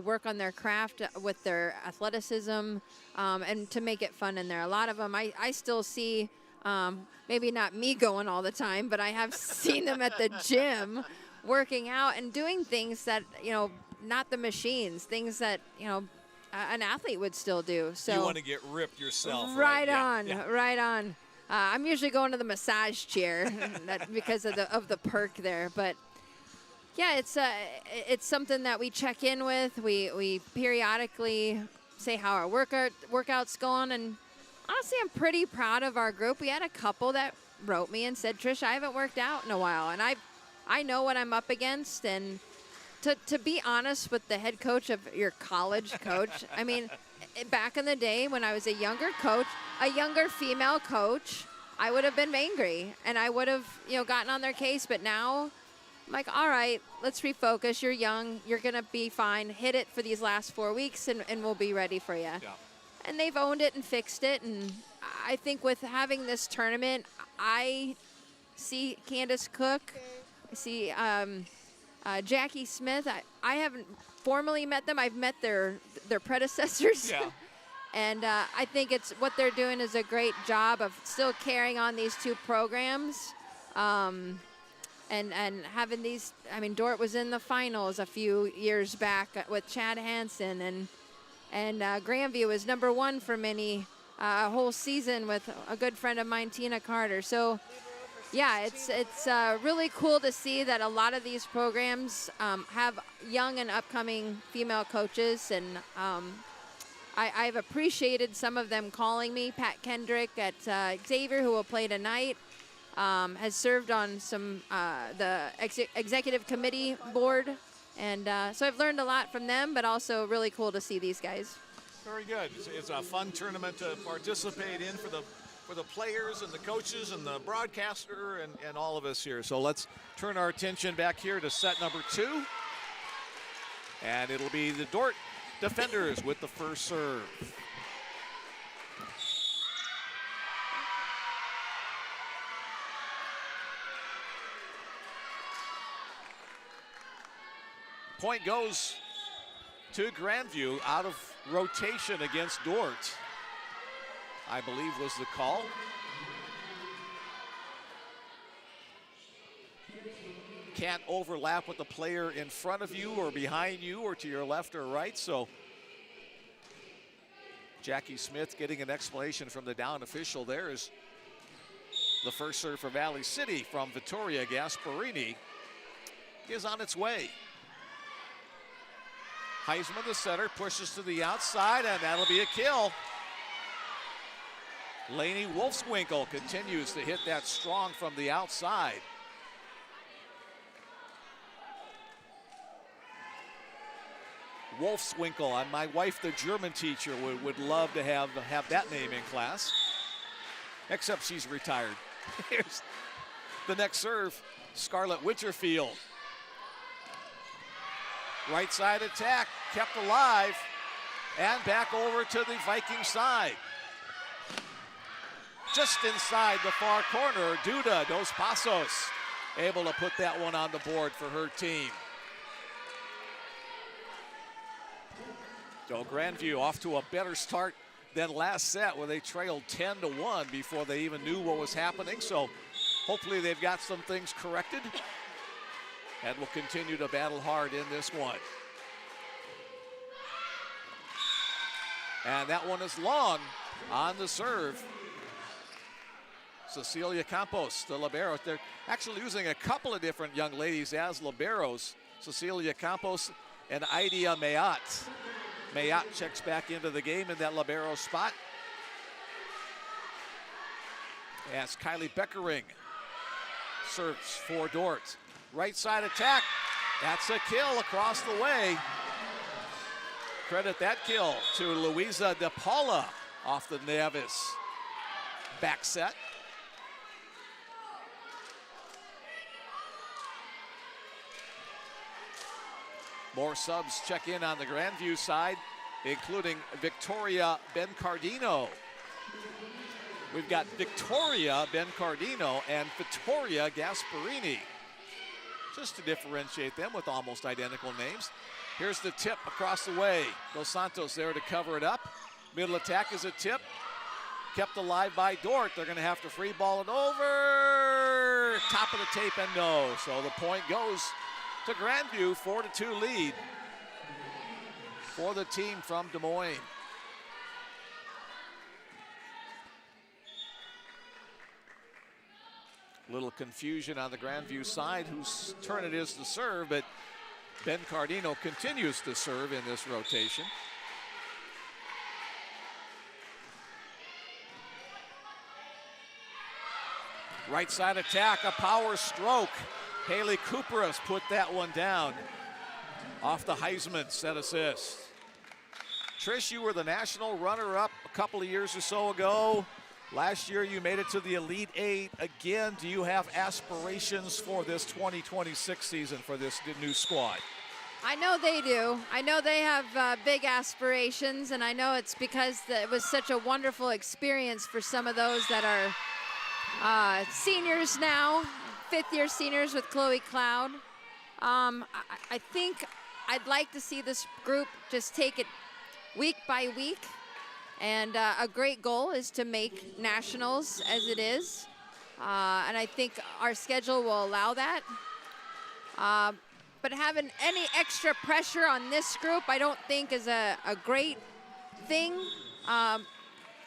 Speaker 3: work on their craft with their athleticism, and to make it fun in there. A lot of them, I still see, maybe not me going all the time, but I have seen them at the gym working out and doing things that, not the machines, things that, an athlete would still do. So
Speaker 2: you want to get ripped yourself.
Speaker 3: Right,
Speaker 2: right?
Speaker 3: Right on. I'm usually going to the massage chair because of the perk there, but yeah, it's something that we check in with. We periodically say how our workout's going, and honestly, I'm pretty proud of our group. We had a couple that wrote me and said, Trish, I haven't worked out in a while, and I know what I'm up against. And to be honest with the head coach of your college coach, I mean, back in the day when I was a younger coach, a younger female coach, I would have been angry and I would have, gotten on their case. But now I'm like, all right, let's refocus. You're young. You're going to be fine. Hit it for these last 4 weeks and we'll be ready for you. Yeah. And they've owned it and fixed it. And I think with having this tournament, I see Candace Cook, I see Jackie Smith. I haven't formally met them. I've met their predecessors. Yeah. And I think it's what they're doing is a great job of still carrying on these 2 programs, and having these. I mean, Dordt was in the finals a few years back with Chad Hansen, and Grandview was number 1 for many a whole season with a good friend of mine, Tina Carter. So, yeah, it's really cool to see that a lot of these programs have young and upcoming female coaches, and I've appreciated some of them calling me. Pat Kendrick at Xavier, who will play tonight, has served on some the executive committee board, and so I've learned a lot from them, but also really cool to see these guys.
Speaker 2: Very good. It's a fun tournament to participate in for the players and the coaches and the broadcaster and all of us here. So let's turn our attention back here to set number 2. And it'll be the Dordt defenders with the first serve. Point goes to Grandview out of rotation against Dordt, I believe was the call. Can't overlap with the player in front of you or behind you or to your left or right, so Jackie Smith getting an explanation from the down official there is the first serve for Valley City from Vittoria Gasparini is on its way. Heisman, the setter, pushes to the outside, and that'll be a kill. Lainey Wolfswinkel continues to hit that strong from the outside. Wolfswinkel, and my wife, the German teacher, would love to have that name in class, except she's retired. Here's the next serve, Scarlett Winterfield. Right side attack, kept alive, and back over to the Viking side. Just inside the far corner, Duda Dos Passos able to put that one on the board for her team. So Grandview off to a better start than last set where they trailed 10-1 before they even knew what was happening. So hopefully they've got some things corrected and will continue to battle hard in this one. And that one is long on the serve. Cecilia Campos, the libero. They're actually using a couple of different young ladies as liberos. Cecilia Campos and Idea Mayat. Mayat checks back into the game in that libero spot. As Kylie Beckering serves for Dordt. Right side attack, that's a kill across the way. Credit that kill to Luisa De Paula off the Nevis back set. More subs check in on the Grandview side, including Victoria Bencardino. We've got Victoria Bencardino and Vittoria Gasparini, just to differentiate them with almost identical names. Here's the tip across the way. Dos Santos there to cover it up. Middle attack is a tip. Kept alive by Dordt. They're going to have to free ball it over. Top of the tape and no. So the point goes to Grandview, 4-2 lead for the team from Des Moines. Little confusion on the Grandview side whose turn it is to serve, but Bencardino continues to serve in this rotation. Right side attack, a power stroke. Haley Cooper has put that one down off the Heisman set assist. Trish, you were the national runner-up a couple of years or so ago. Last year you made it to the Elite Eight. Again, do you have aspirations for this 2026 season for this new squad?
Speaker 3: I know they do. I know they have big aspirations, and I know it's because it was such a wonderful experience for some of those that are seniors now, fifth-year seniors with Chloe Cloud. I think I'd like to see this group just take it week by week. And a great goal is to make nationals as it is. And I think our schedule will allow that. But having any extra pressure on this group, I don't think is a great thing.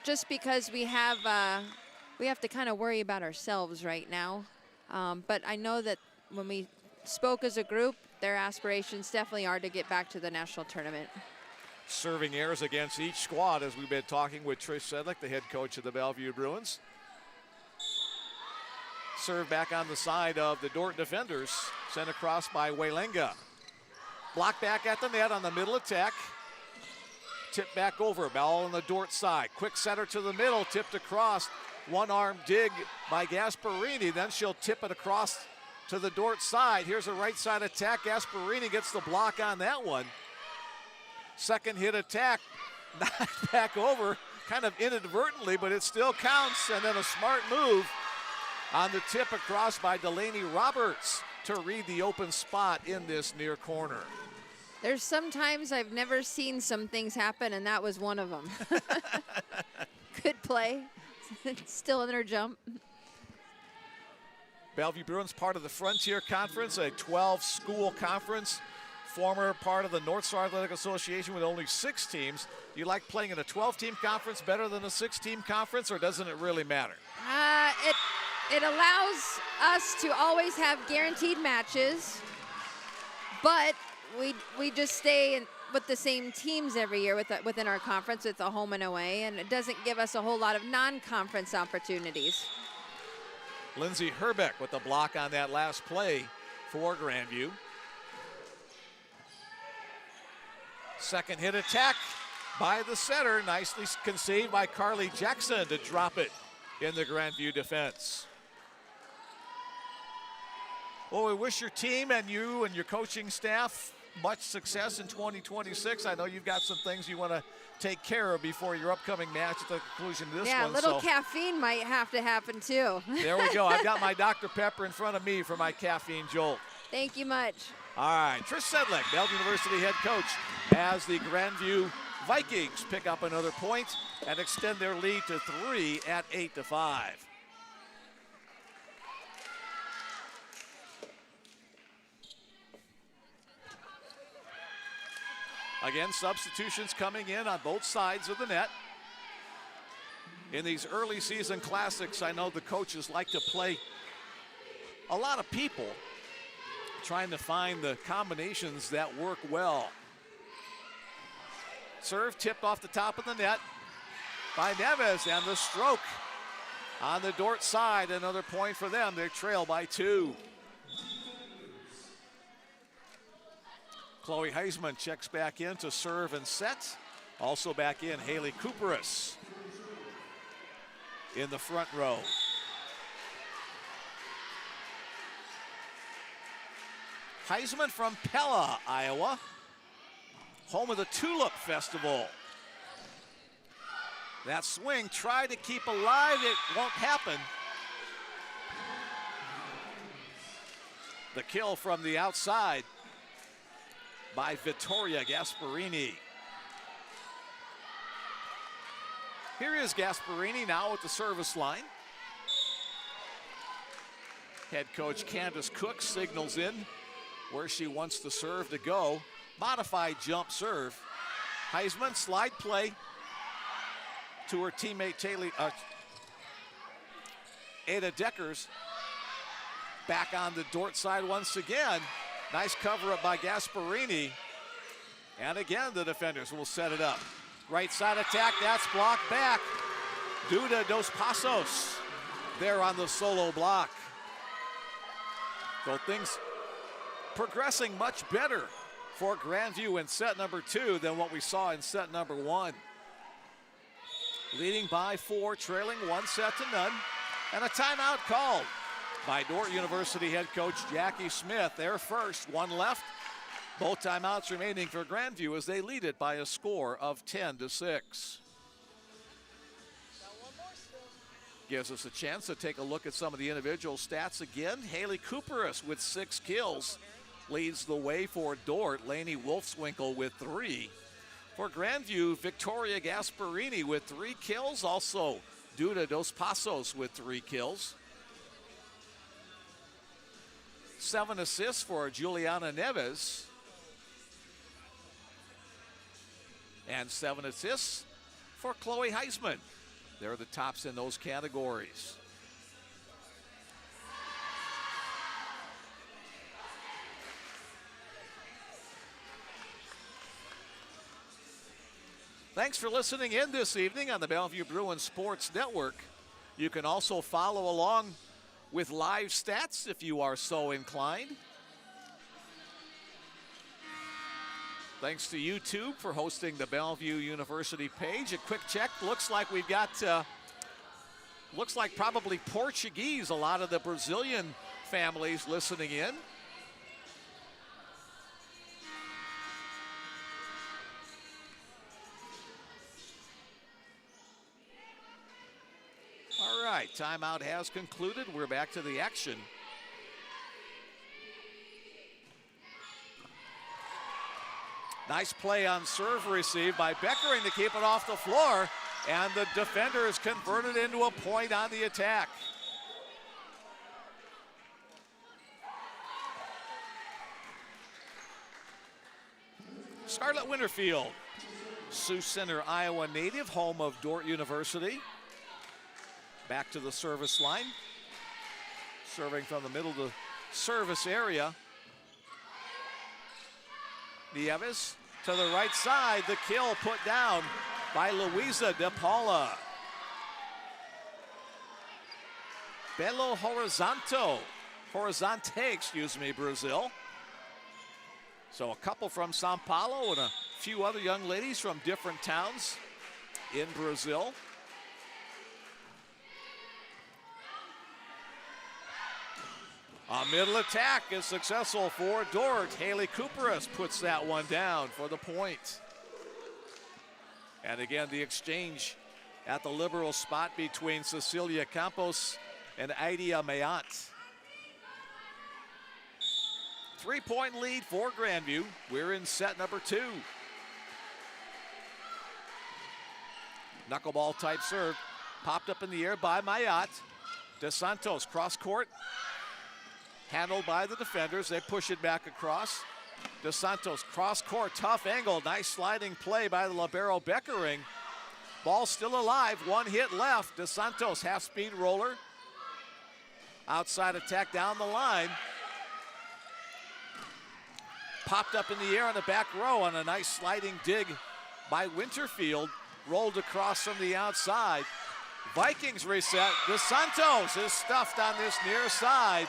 Speaker 3: just because we have to kind of worry about ourselves right now. But I know that when we spoke as a group, their aspirations definitely are to get back to the national tournament.
Speaker 2: Serving errors against each squad, as we've been talking with Trish Sedlick, the head coach of the Bellevue Bruins. Serve back on the side of the Dordt defenders. Sent across by Walenga. Block back at the net on the middle attack. Tip back over, ball on the Dordt side. Quick setter to the middle, tipped across. One arm dig by Gasparini, then she'll tip it across to the Dordt side. Here's a right side attack. Gasparini gets the block on that one. Second hit attack, knocked back over, kind of inadvertently, but it still counts. And then a smart move on the tip across by Delaney Roberts to read the open spot in this near corner.
Speaker 3: There's sometimes I've never seen some things happen, and that was one of them. Good play. Still in her jump.
Speaker 2: Bellevue Bruins part of the Frontier Conference, a 12-school conference. Former part of the North Star Athletic Association with only 6 teams. Do you like playing in a 12-team conference better than a 6-team conference, or doesn't it really matter?
Speaker 3: It allows us to always have guaranteed matches, but we just stay with the same teams every year within our conference. It's a home and away, and it doesn't give us a whole lot of non-conference opportunities.
Speaker 2: Lindsay Herbeck with the block on that last play for Grandview. Second hit attack by the setter. Nicely conceived by Carly Jackson to drop it in the Grandview defense. Well, we wish your team and you and your coaching staff much success in 2026. I know you've got some things you want to take care of before your upcoming match at the conclusion of this one.
Speaker 3: Yeah, a little caffeine might have to happen too.
Speaker 2: There we go. I've got my Dr. Pepper in front of me for my caffeine jolt.
Speaker 3: Thank you much.
Speaker 2: All right, Trish Sedlick, Bellevue University head coach, as the Grandview Vikings pick up another point and extend their lead to 3 at 8-5. Again, substitutions coming in on both sides of the net. In these early season classics, I know the coaches like to play a lot of people, trying to find the combinations that work well. Serve tipped off the top of the net by Neves, and the stroke on the Dordt side. Another point for them. They trail by 2. Chloe Heisman checks back in to serve and set. Also back in, Haley Cooperis in the front row. Heisman from Pella, Iowa, home of the Tulip Festival. That swing tried to keep alive, it won't happen. The kill from the outside by Vittoria Gasparini. Here is Gasparini now at the service line. Head coach Candace Cook signals in where she wants the serve to go. Modified jump serve. Heisman slide play to her teammate Ada Deckers. Back on the Dordt side once again. Nice cover up by Gasparini. And again, the defenders will set it up. Right side attack, that's blocked back. Duda Dos Passos there on the solo block. So things progressing much better for Grandview in set number 2 than what we saw in set number 1. Leading by 4, trailing 1-0. And a timeout called by Dordt University head coach Jackie Smith. Their first, 1 left. Both timeouts remaining for Grandview as they lead it by a score of 10-6. Gives us a chance to take a look at some of the individual stats again. Haley Cooperis with 6 kills leads the way for Dordt. Lainey Wolfswinkel with 3. For Grandview, Victoria Gasparini with 3 kills. Also, Duda Dos Passos with 3 kills. 7 assists for Juliana Neves. And 7 assists for Chloe Heisman. They're the tops in those categories. Thanks for listening in this evening on the Bellevue Bruin Sports Network. You can also follow along with live stats if you are so inclined. Thanks to YouTube for hosting the Bellevue University page. A quick check, looks like we've got, looks like probably Portuguese, a lot of the Brazilian families listening in. All right, timeout has concluded. We're back to the action. Nice play on serve received by Beckering to keep it off the floor, and the defenders converted into a point on the attack. Scarlett Winterfield, Sioux Center, Iowa native, home of Dordt University. Back to the service line. Serving from the middle of the service area. Nieves to the right side. The kill put down by Luisa De Paula. Belo Horizonte, Brazil. So a couple from Sao Paulo and a few other young ladies from different towns in Brazil. A middle attack is successful for Dordt. Haley Cooperis puts that one down for the point. And again, the exchange at the liberal spot between Cecilia Campos and Aidia Mayat. 3-point lead for Grandview. We're in set number 2. Knuckleball type serve. Popped up in the air by Mayat. De Santos cross court. Handled by the defenders. They push it back across. De Santos cross court, tough angle. Nice sliding play by the libero Beckering. Ball still alive, one hit left. De Santos half-speed roller. Outside attack down the line. Popped up in the air on the back row on a nice sliding dig by Winterfield. Rolled across from the outside. Vikings reset. De Santos is stuffed on this near side.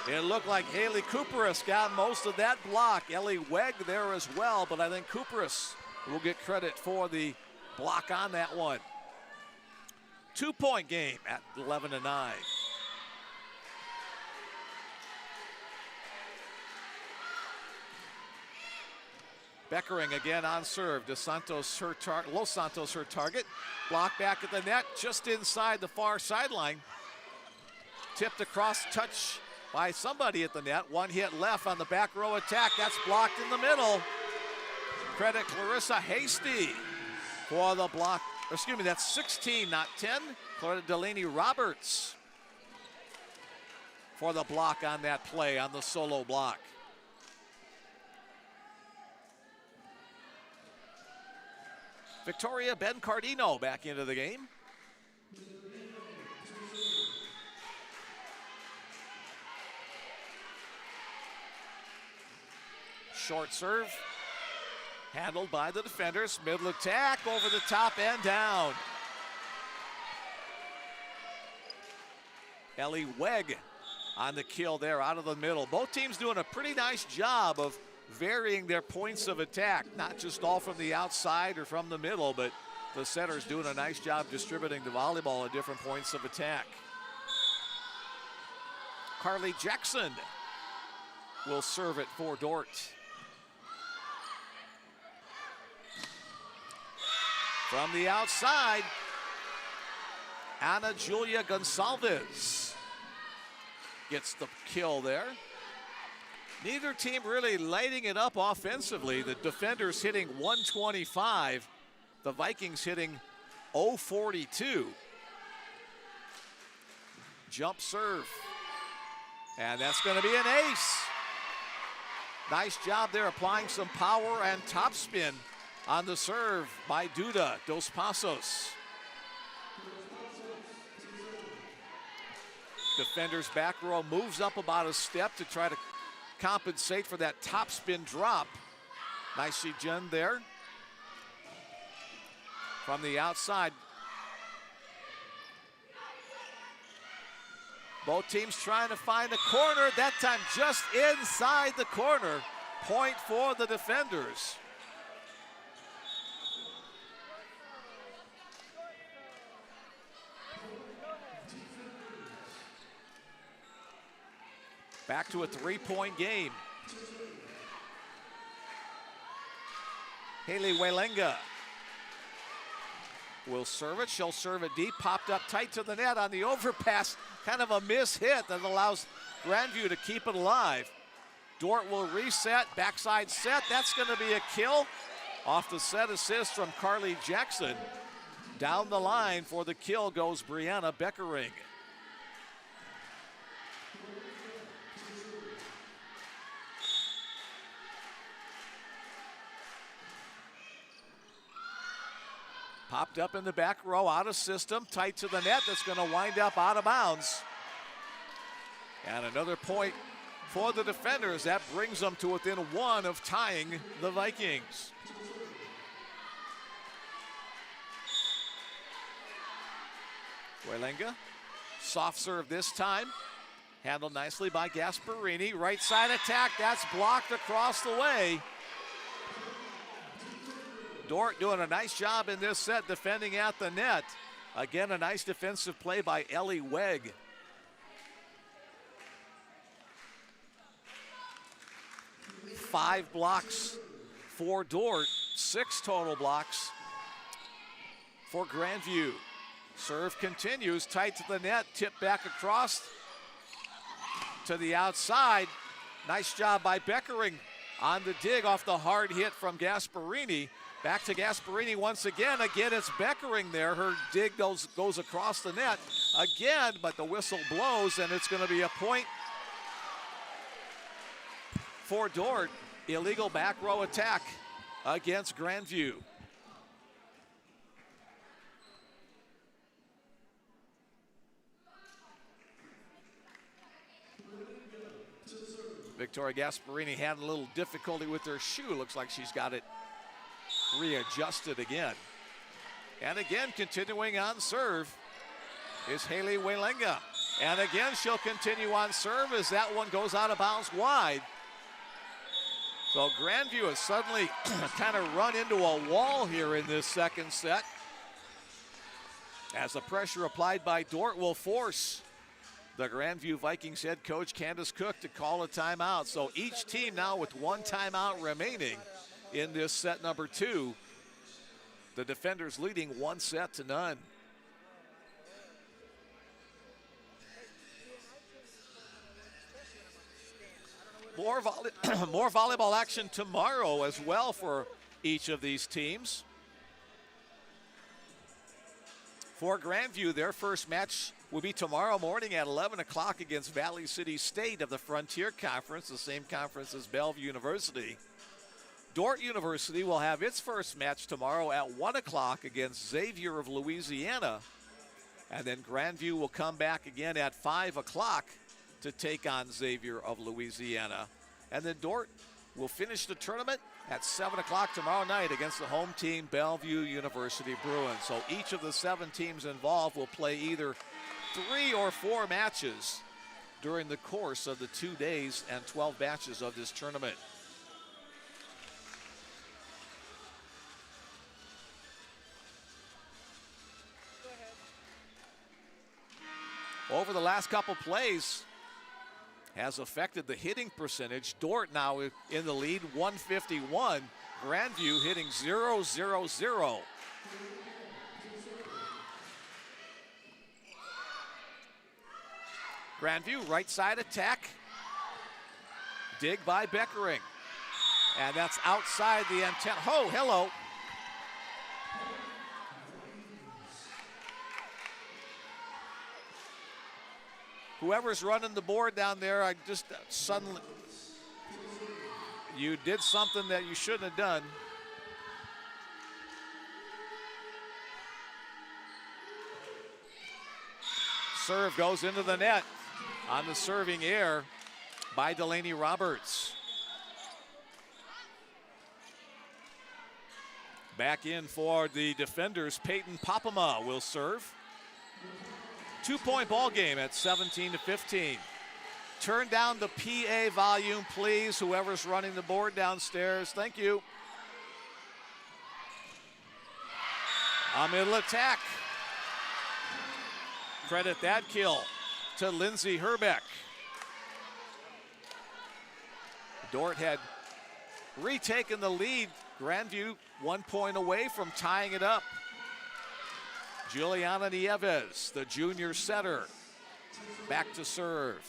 Speaker 2: It looked like Haley Cooperis got most of that block. Ellie Weg there as well, but I think Cooperis will get credit for the block on that one. 2-point game at 11-9. Beckering again on serve. Los Santos her target. Block back at the net, just inside the far sideline. Tipped across, touch by somebody at the net. One hit left on the back row attack. That's blocked in the middle. Credit Clarissa Hasty for the block. Excuse me, that's 16, not 10. Credit Delaney Roberts for the block on that play, on the solo block. Victoria Bencardino back into the game. Short serve, handled by the defenders. Middle attack, over the top and down. Ellie Weg on the kill there out of the middle. Both teams doing a pretty nice job of varying their points of attack, not just all from the outside or from the middle, but the center's doing a nice job distributing the volleyball at different points of attack. Carly Jackson will serve it for Dordt. From the outside, Ana Julia Gonçalves gets the kill there. Neither team really lighting it up offensively. The defenders hitting 125, the Vikings hitting 042. Jump serve, and that's going to be an ace. Nice job there applying some power and topspin on the serve by Duda Dos Passos. Defender's back row moves up about a step to try to compensate for that top spin drop. Nicely done there. From the outside. Both teams trying to find a corner, that time just inside the corner. Point for the defenders. Back to a 3-point game. Haley Welenga will serve it. She'll serve it deep, popped up tight to the net on the overpass. Kind of a miss hit that allows Grandview to keep it alive. Dordt will reset, backside set. That's going to be a kill. Off the set assist from Carly Jackson. Down the line for the kill goes Brianna Beckering. Popped up in the back row, out of system, tight to the net. That's going to wind up out of bounds. And another point for the defenders. That brings them to within one of tying the Vikings. Welenga, soft serve this time. Handled nicely by Gasparini. Right side attack, that's blocked across the way. Dordt doing a nice job in this set defending at the net. Again, a nice defensive play by Ellie Wegg. Five blocks for Dordt, 6 total blocks for Grandview. Serve continues, tight to the net, tip back across to the outside. Nice job by Beckering on the dig off the hard hit from Gasparini. Back to Gasparini once again. Again, it's Beckering there. Her dig goes across the net again, but the whistle blows, and it's going to be a point for Dordt. Illegal back row attack against Grandview. Victoria Gasparini had a little difficulty with her shoe. Looks like she's got it readjusted again. And again, continuing on serve is Haley Welenga. And again, she'll continue on serve as that one goes out of bounds wide. So Grandview has suddenly kind of run into a wall here in this second set, as the pressure applied by Dordt will force the Grandview Vikings head coach Candace Cook to call a timeout. So each team now with one timeout remaining in this set number 2. The defenders leading 1-0. More volleyball action tomorrow as well for each of these teams. For Grandview, their first match will be tomorrow morning at 11 o'clock against Valley City State of the Frontier Conference, the same conference as Bellevue University. Dordt University will have its first match tomorrow at 1 o'clock against Xavier of Louisiana. And then Grandview will come back again at 5 o'clock to take on Xavier of Louisiana. And then Dordt will finish the tournament at 7 o'clock tomorrow night against the home team, Bellevue University Bruin. So each of the 7 teams involved will play either 3 or 4 matches during the course of the 2 days and 12 matches of this tournament. Over the last couple plays has affected the hitting percentage. Dordt now in the lead, 151. Grandview hitting 0-0-0. Grandview, right side attack. Dig by Beckering. And that's outside the antenna. Oh, hello. Whoever's running the board down there, I just suddenly, you did something that you shouldn't have done. Serve goes into the net. on the serving error by Delaney Roberts. Back in for the defenders, Peyton Popema will serve. 2-point ball game at 17-15. Turn down the PA volume, please, whoever's running the board downstairs. Thank you. A middle attack. Credit that kill to Lindsay Herbeck. Dordt had retaken the lead. Grandview 1 point away from tying it up. Juliana Nieves, the junior setter, back to serve.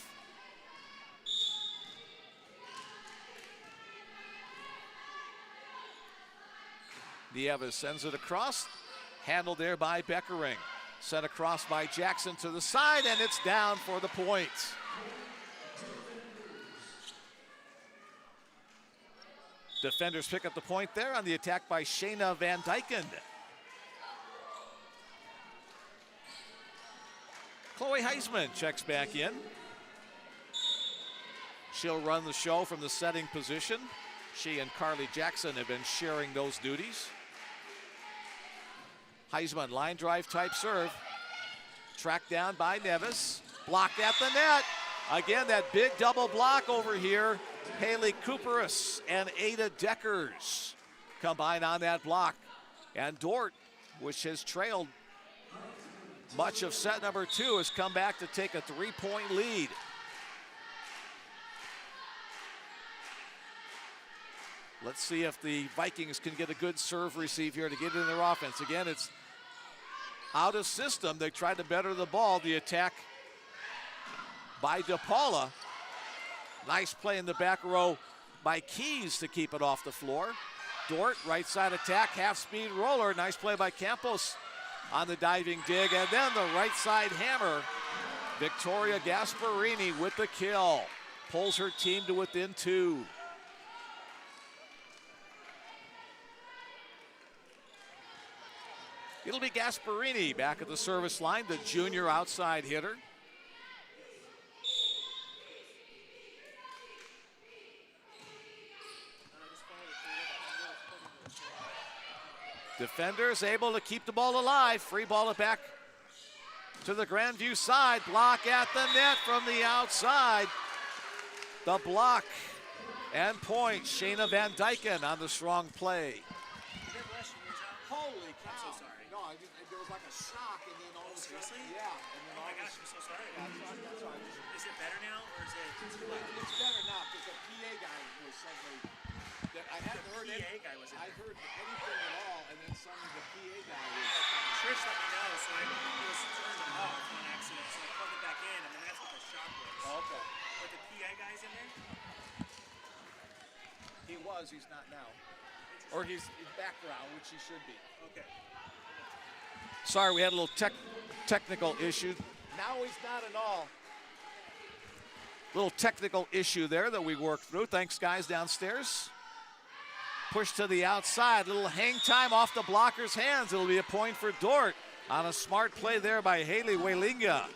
Speaker 2: Nieves sends it across, handled there by Beckering. Sent across by Jackson to the side, and it's down for the point. Defenders pick up the point there on the attack by Shayna Van Dyken. Chloe Heisman checks back in. She'll run the show from the setting position. She and Carly Jackson have been sharing those duties. Heisman, line drive type serve. Tracked down by Nevis. Blocked at the net. Again, that big double block over here. Haley Cooperis and Ada Deckers combine on that block. And Dordt, which has trailed much of set number 2, has come back to take a 3-point lead. Let's see if the Vikings can get a good serve receive here to get in their offense. Again, it's out of system. They tried to better the ball. The attack by DePaula. Nice play in the back row by Keys to keep it off the floor. Dordt, right side attack, half-speed roller. Nice play by Campos on the diving dig. And then the right side hammer. Victoria Gasparini with the kill. Pulls her team to within 2. It'll be Gasparini back at the service line, the junior outside hitter. Defenders able to keep the ball alive. Free ball it back to the Grandview side. Block at the net from the outside. The block and point. Shayna Van Dyken on the strong play.
Speaker 1: Holy cow.
Speaker 4: I'm so sorry.
Speaker 1: No, there was like a shock and then all of a sudden.
Speaker 4: Seriously?
Speaker 1: Yeah. And then
Speaker 4: Oh my gosh, I'm so sorry.
Speaker 1: That's all right.
Speaker 4: Is it better now or is it too loud?
Speaker 1: It's better now because the PA guy was suddenly. I hadn't heard
Speaker 4: The PA
Speaker 1: it.
Speaker 4: guy was in
Speaker 1: I
Speaker 4: there.
Speaker 1: heard anything at all, and then suddenly the PA guy was.
Speaker 4: Trish let me know, so it was turned off on accident, so I plugged it back in, and then that's what the shock was.
Speaker 1: Okay.
Speaker 4: But the PA guy's in there?
Speaker 1: He was. He's not now. Or he's background, which he should be.
Speaker 4: Okay.
Speaker 2: Sorry, we had a little technical issue.
Speaker 1: Now he's not at all.
Speaker 2: Little technical issue there that we worked through. Thanks, guys, downstairs. Push to the outside. Little hang time off the blocker's hands. It'll be a point for Dordt on a smart play there by Haley Welinga.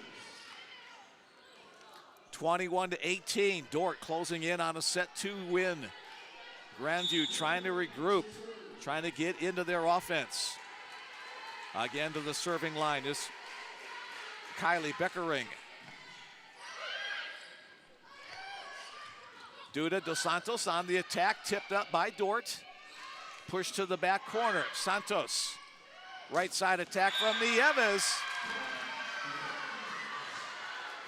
Speaker 2: 21-18. Dordt closing in on a set 2 win. Grandview trying to regroup, trying to get into their offense. Again to the serving line is Kylie Beckering. Duda Dos Santos on the attack, tipped up by Dordt. Push to the back corner. Santos, right side attack from Nieves.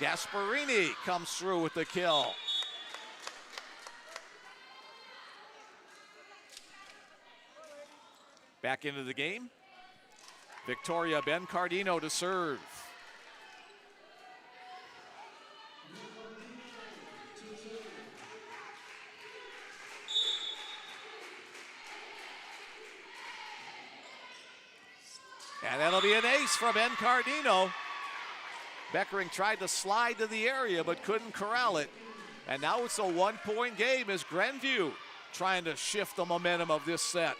Speaker 2: Gasparini comes through with the kill. Back into the game. Victoria Bencardino to serve. And that'll be an ace from Bencardino. Beckering tried to slide to the area but couldn't corral it. And now it's a 1-point game as Grandview trying to shift the momentum of this set.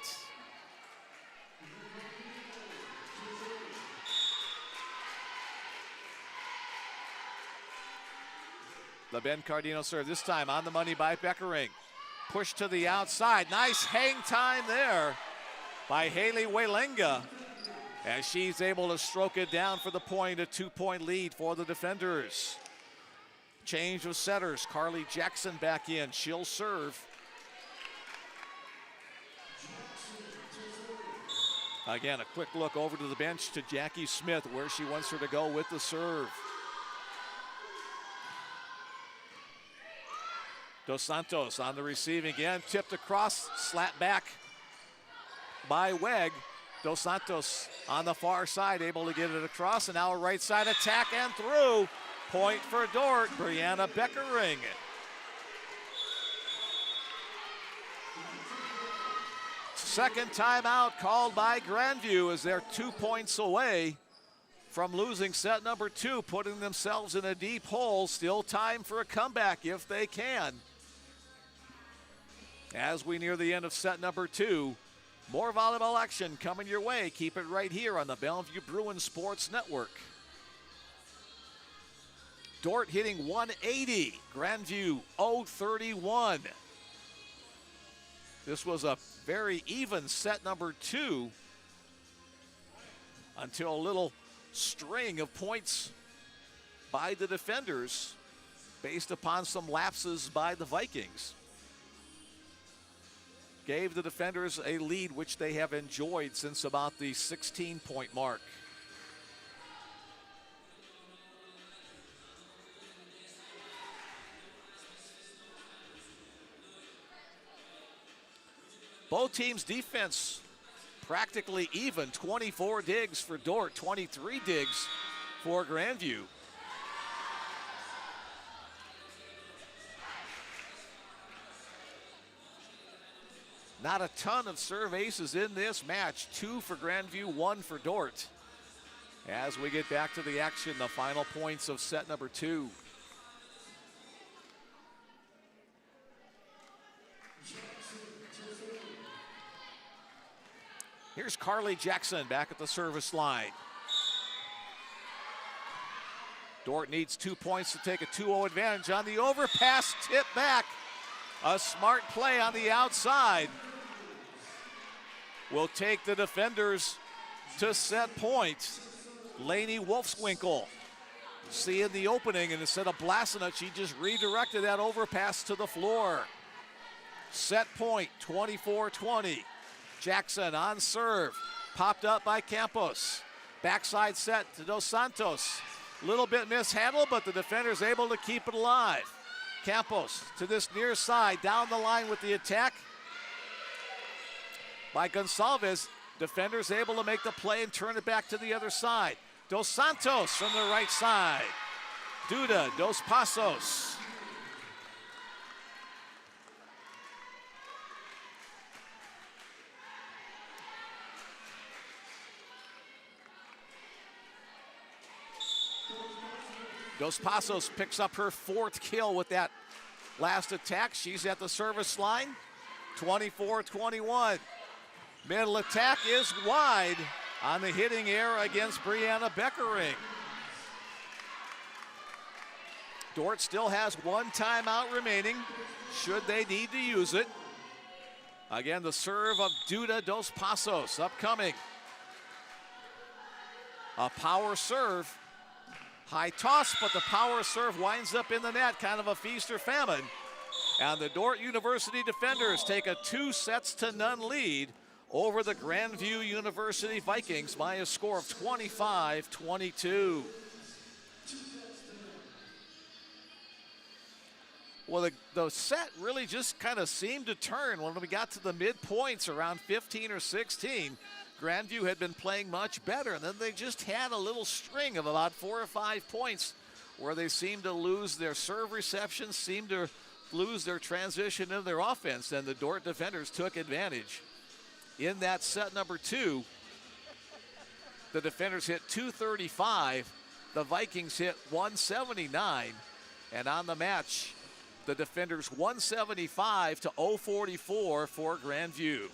Speaker 2: The Ben Cardino serve, this time on the money by Beckering. Push to the outside. Nice hang time there by Haley Walenga, as she's able to stroke it down for the point, a 2-point lead for the defenders. Change of setters. Carly Jackson back in. She'll serve. Again, a quick look over to the bench to Jackie Smith, where she wants her to go with the serve. Dos Santos on the receiving end, tipped across, slapped back by Weg. Dos Santos on the far side, able to get it across, and now a right side attack and through. Point for Dordt, Brianna Beckering. Second timeout called by Grandview as they're 2 points away from losing set number 2, putting themselves in a deep hole. Still time for a comeback if they can. As we near the end of set number 2, more volleyball action coming your way. Keep it right here on the Bellevue Bruin Sports Network. Dordt hitting 180, Grandview 031. This was a very even set number 2 until a little string of points by the defenders based upon some lapses by the Vikings gave the defenders a lead which they have enjoyed since about the 16-point mark. Both teams' defense practically even. 24 digs for Dordt, 23 digs for Grandview. Not a ton of serve aces in this match. 2 for Grandview, 1 for Dordt. As we get back to the action, the final points of set number 2. Here's Carly Jackson back at the service line. Dordt needs 2 points to take a 2-0 advantage on the overpass, tip back. A smart play on the outside will take the defenders to set point. Lainey Wolfswinkel seeing the opening, and instead of blasting it, she just redirected that overpass to the floor. Set point, 24-20. Jackson on serve, popped up by Campos. Backside set to Dos Santos. Little bit mishandled, but the defender's able to keep it alive. Campos to this near side, down the line with the attack by Gonsalves. Defenders able to make the play and turn it back to the other side. Dos Santos from the right side. Duda, Dos Passos. Dos Passos picks up her 4th kill with that last attack. She's at the service line, 24-21. Middle attack is wide on the hitting error against Brianna Beckering. Dordt still has 1 timeout remaining, should they need to use it. Again, the serve of Duda Dos Passos upcoming. A power serve. High toss, but the power serve winds up in the net, kind of a feast or famine. And the Dordt University defenders take a 2-0 lead over the Grandview University Vikings by a score of 25-22. Well, the set really just kind of seemed to turn when we got to the midpoints around 15 or 16. Grandview had been playing much better, and then they just had a little string of about 4 or 5 points where they seemed to lose their serve reception, seemed to lose their transition in their offense, and the Dordt defenders took advantage. In that set number 2, the defenders hit 235, the Vikings hit 179, and on the match, the defenders 175 to 044 for Grandview.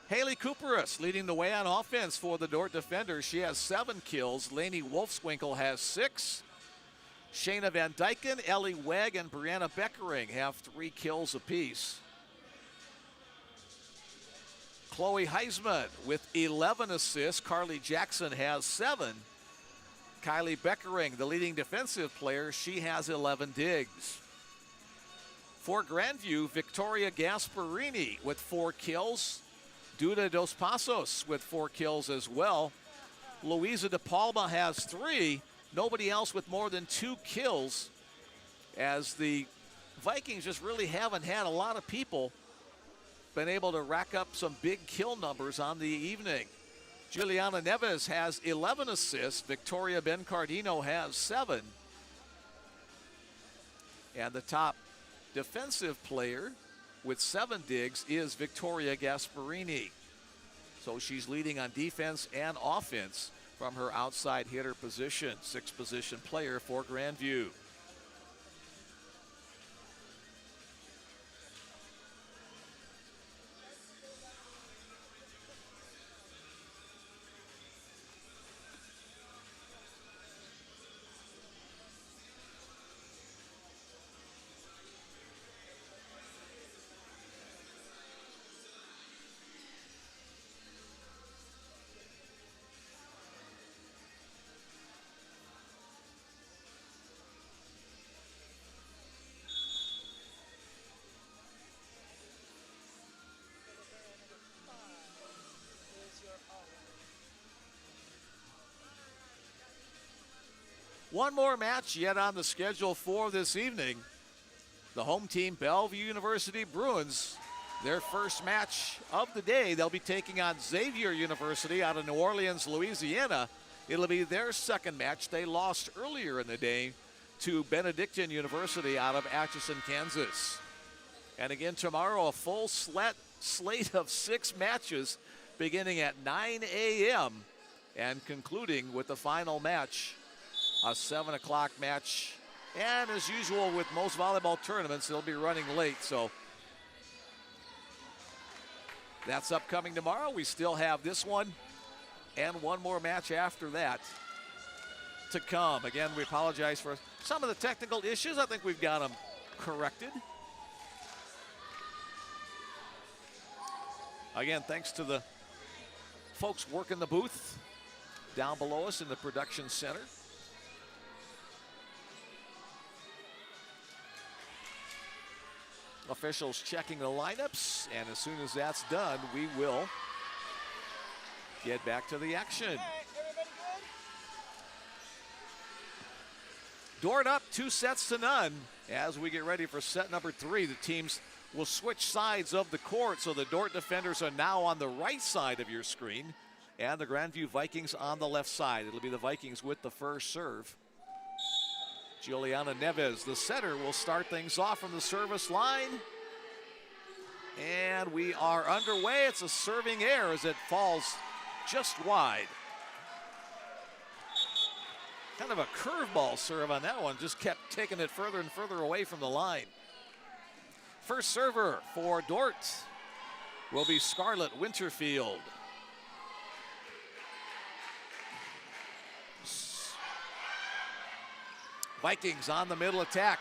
Speaker 2: Haley Cooperus leading the way on offense for the Dordt defenders. She has 7 kills. Lainey Wolfswinkel has 6. Shayna Van Dyken, Ellie Wegg, and Brianna Beckering have 3 kills apiece. Chloe Heisman with 11 assists. Carly Jackson has 7. Kylie Beckering, the leading defensive player, she has 11 digs. For Grandview, Victoria Gasparini with 4 kills. Duda Dos Passos with 4 kills as well. Luisa De Palma has 3. Nobody else with more than 2 kills, as the Vikings just really haven't had a lot of people been able to rack up some big kill numbers on the evening. Juliana Neves has 11 assists. Victoria Bencardino has 7. And the top defensive player with 7 digs is Victoria Gasparini. So she's leading on defense and offense from her outside hitter position. 6th position player for Grandview. One more match yet on the schedule for this evening. The home team, Bellevue University Bruins, their first match of the day. They'll be taking on Xavier University out of New Orleans, Louisiana. It'll be their second match. They lost earlier in the day to Benedictine University out of Atchison, Kansas. And again tomorrow, a full slate of 6 matches beginning at 9 a.m. and concluding with the final match, a 7 o'clock match. And as usual with most volleyball tournaments, they'll be running late. So that's upcoming tomorrow. We still have this one and one more match after that to come. Again, we apologize for some of the technical issues. I think we've got them corrected. Again, thanks to the folks working the booth down below us in the production center. Officials checking the lineups, and as soon as that's done, we will get back to the action.
Speaker 1: All right, everybody good?
Speaker 2: Dordt up 2-0 as we get ready for set number 3. The teams will switch sides of the court, so the Dordt defenders are now on the right side of your screen, and the Grandview Vikings on the left side. It'll be the Vikings with the first serve. Juliana Neves, the setter, will start things off from the service line. And we are underway. It's a serving error as it falls just wide. Kind of a curveball serve on that one. Just kept taking it further and further away from the line. First server for Dordt will be Scarlett Winterfield. Vikings on the middle attack.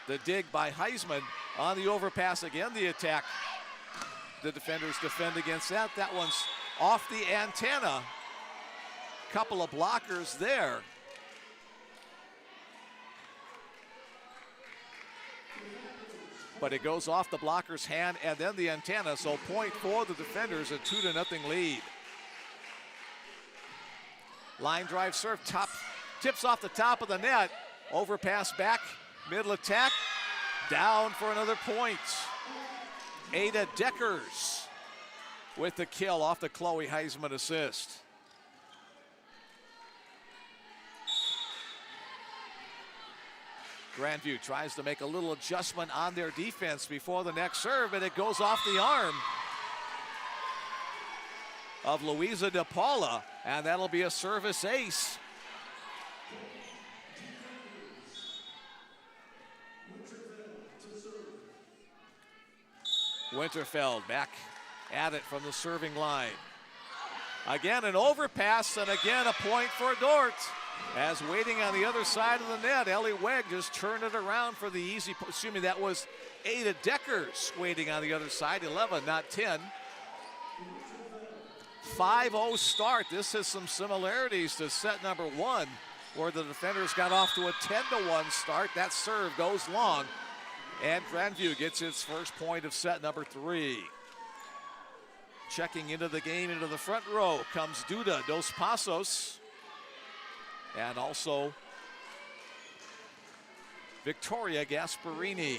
Speaker 2: The dig by Heisman on the overpass again. The attack. The defenders defend against that. That one's off the antenna. Couple of blockers there. But it goes off the blocker's hand and then the antenna. So point for the defenders, a 2-0 lead. Line drive serve, tips off the top of the net. Overpass back, middle attack, down for another point. Ada Deckers with the kill off the Chloe Heisman assist. Grandview tries to make a little adjustment on their defense before the next serve, and it goes off the arm of Luisa De Paula, and that'll be a service ace. Winterfeld back at it from the serving line. Again, an overpass, and again a point for Dordt. As waiting on the other side of the net, Ellie Wegg just turned it around for the easy, assuming that was Ada Deckers waiting on the other side, 11, not 10. 5-0 start. This has some similarities to set number 1, where the defenders got off to a 10-1 start. That serve goes long, and Grandview gets its first point of set number 3. Checking into the game, into the front row, comes Duda Dos Passos. And also Victoria Gasparini.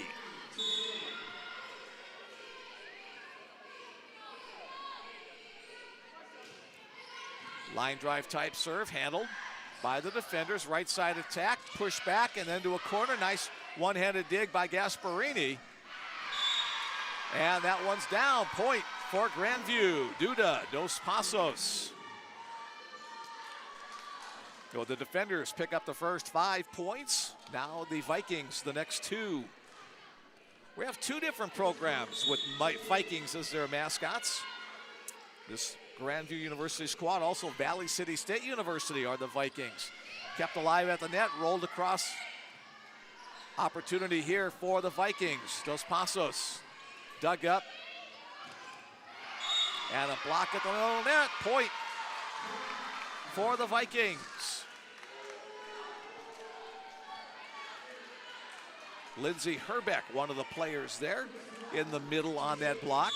Speaker 2: Line drive type serve handled by the defenders. Right side attack, push back, and then to a corner. Nice one-handed dig by Gasparini. And that one's down. Point for Grandview. Duda Dos Passos. So the defenders pick up the first 5 points. Now the Vikings, the next 2. We have 2 different programs with Vikings as their mascots. This Grandview University squad, also Valley City State University are the Vikings. Kept alive at the net, rolled across. Opportunity here for the Vikings. Dos Passos dug up. And a block at the middle net. Point for the Vikings. Lindsay Herbeck, one of the players there in the middle on that block.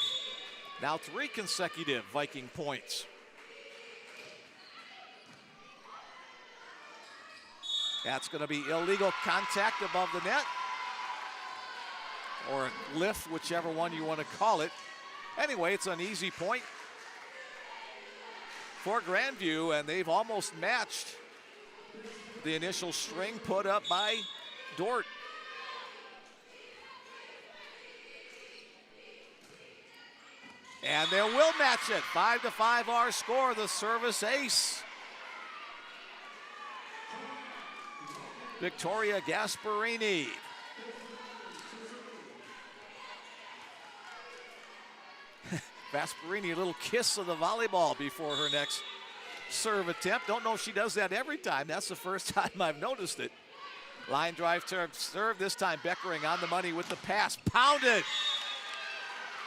Speaker 2: Now 3 consecutive Viking points. That's going to be illegal contact above the net, or a lift, whichever one you want to call it. Anyway, it's an easy point for Grandview, and they've almost matched the initial string put up by Dordt. And they will match it. 5-5 our score, the service ace. Victoria Gasparini. Gasparini, a little kiss of the volleyball before her next serve attempt. Don't know if she does that every time. That's the first time I've noticed it. Line drive serve, this time Beckering on the money with the pass. Pounded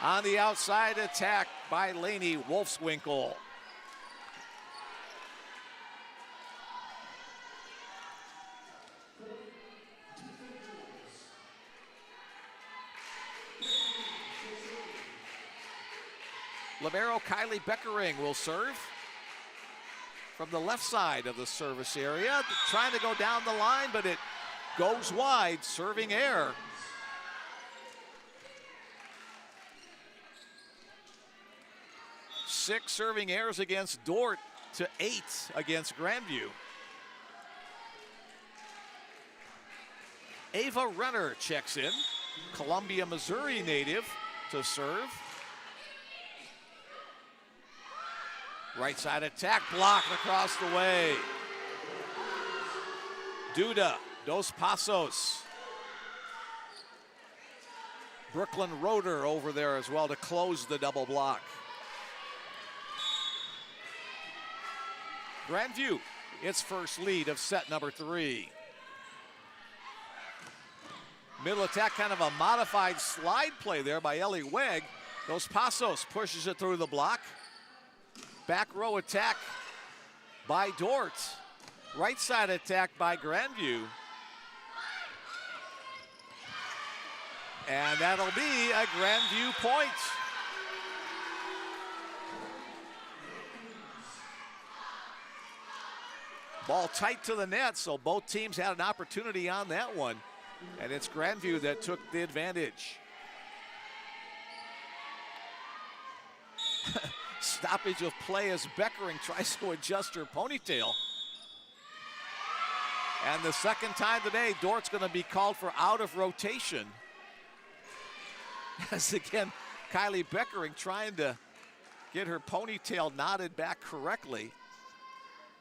Speaker 2: on the outside attack by Lainey Wolfswinkel. Libero Kylie Beckering will serve from the left side of the service area. Trying to go down the line, but it goes wide, serving air. Six serving errors against Dordt to 8 against Grandview. Ava Renner checks in, Columbia, Missouri native, to serve. Right side attack, blocked across the way. Duda Dos Passos. Brooklyn Roeder over there as well to close the double block. Grandview, its first lead of set number 3. Middle attack, kind of a modified slide play there by Ellie Wegg. Dos Passos pushes it through the block. Back row attack by Dordt. Right side attack by Grandview. And that'll be a Grandview point. Ball tight to the net, so both teams had an opportunity on that one. And it's Grandview that took the advantage. Stoppage of play as Beckering tries to adjust her ponytail. And the second time today, Dordt's going to be called for out of rotation. As again, Kylie Beckering trying to get her ponytail knotted back correctly.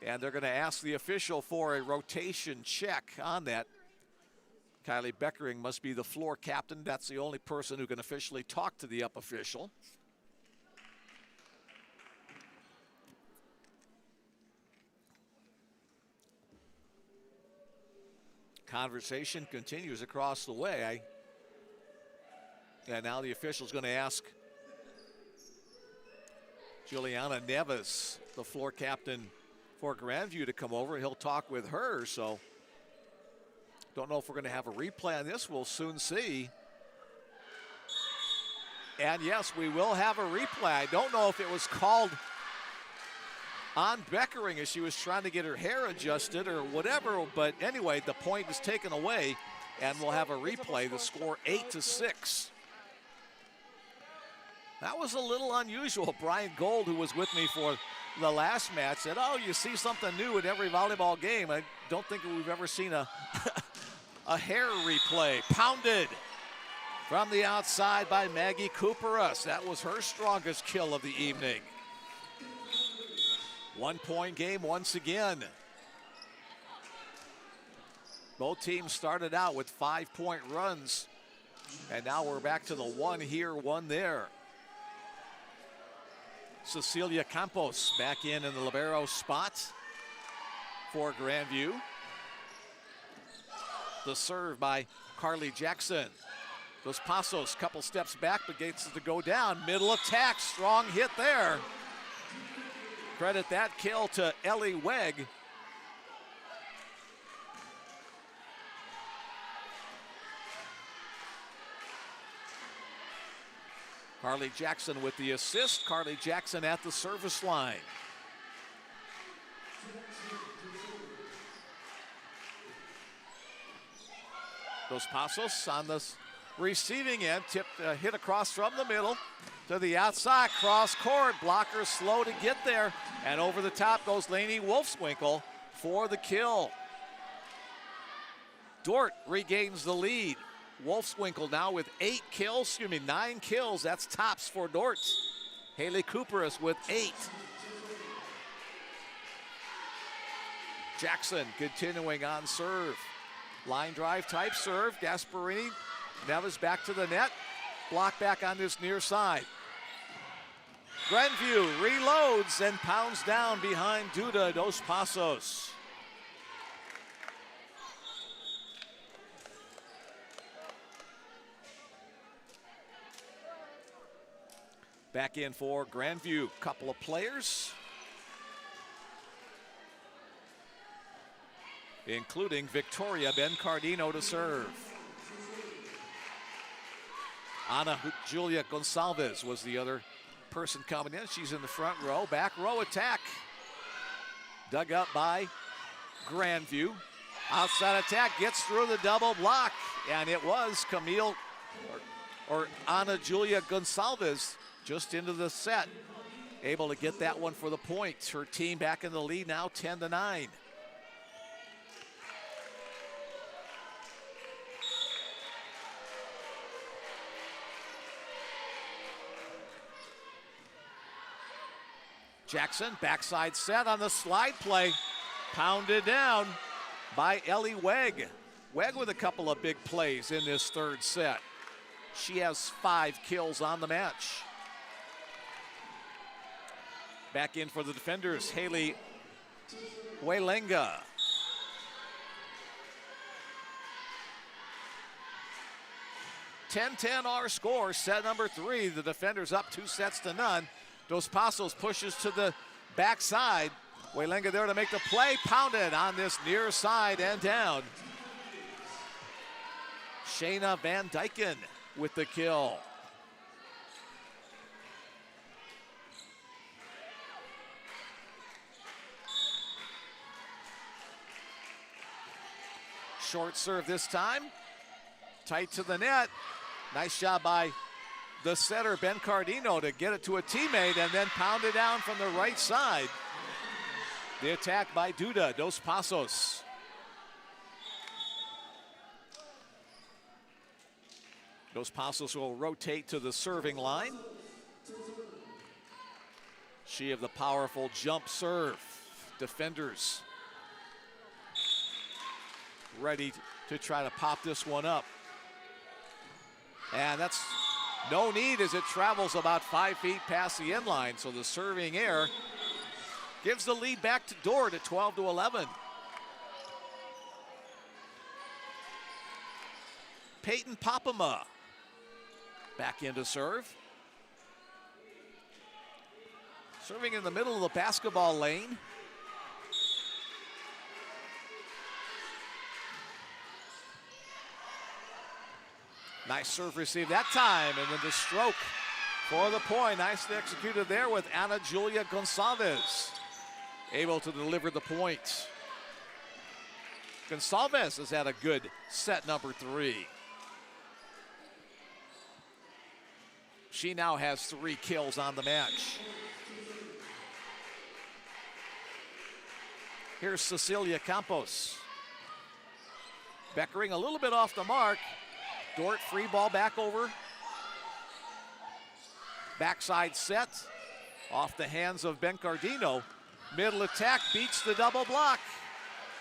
Speaker 2: And they're going to ask the official for a rotation check on that. Kylie Beckering must be the floor captain. That's the only person who can officially talk to the up official. Conversation continues across the way. And now the official's going to ask Juliana Neves, the floor captain for Grandview, to come over. He'll talk with her, so don't know if we're going to have a replay on this. We'll soon see. And yes, we will have a replay. I don't know if it was called on Beckering as she was trying to get her hair adjusted or whatever, but anyway, the point is taken away, and we'll have a replay. The score 8-6. That was a little unusual. Brian Gold, who was with me for the last match, said, oh, you see something new at every volleyball game. I don't think we've ever seen a hair replay. Pounded from the outside by Maggie Cooperus. That was her strongest kill of the evening. 1-point game once again. Both teams started out with 5-point runs, and now we're back to the 1 here, 1 there. Cecilia Campos back in the libero spot for Grandview. The serve by Carly Jackson. Dos Passos, couple steps back, but gets it to go down. Middle attack, strong hit there. Credit that kill to Ellie Wegg. Carly Jackson with the assist. Carly Jackson at the service line. Dos Passos on the receiving end, tipped, hit across from the middle to the outside, cross court. Blocker slow to get there, and over the top goes Lainey Wolfswinkel for the kill. Dordt regains the lead. Wolfswinkel now with 9 kills. That's tops for Dordt. Haley Cooperus with 8. Jackson continuing on serve. Line drive type serve. Gasparini. Neves back to the net. Block back on this near side. Grandview reloads and pounds down behind Duda Dos Passos. Back in for Grandview, couple of players, including Victoria Bencardino to serve. Ana Julia Gonçalves was the other person coming in. She's in the front row. Back row attack. Dug up by Grandview. Outside attack, gets through the double block, and it was Camille or Ana Julia Gonçalves just into the set, able to get that one for the point. Her team back in the lead now, 10-9. Jackson, backside set on the slide play, pounded down by Ellie Wegg. Wegg with a couple of big plays in this third set. She has 5 kills on the match. Back in for the defenders, Haley Welenga. (10-10) our score, set number 3. The defenders up 2-0. Dos Passos pushes to the backside. Welenga there to make the play, pounded on this near side and down. Shayna Van Dyken with the kill. Short serve this time. Tight to the net. Nice job by the setter, Bencardino, to get it to a teammate and then pound it down from the right side. The attack by Duda Dos Passos. Dos Passos will rotate to the serving line. She of the powerful jump serve. Defenders ready to try to pop this one up. And that's no need as it travels about 5 feet past the end line. So the serving air gives the lead back to Dordt at 12-11. Peyton Popema back in to serve. Serving in the middle of the basketball lane. Nice serve receive that time, and then the stroke for the point. Nicely executed there with Ana Julia Gonçalves. Able to deliver the point. Gonçalves has had a good set number 3. She now has 3 kills on the match. Here's Cecilia Campos. Beckering a little bit off the mark. Dordt free ball back over. Backside set off the hands of Bencardino. Middle attack beats the double block.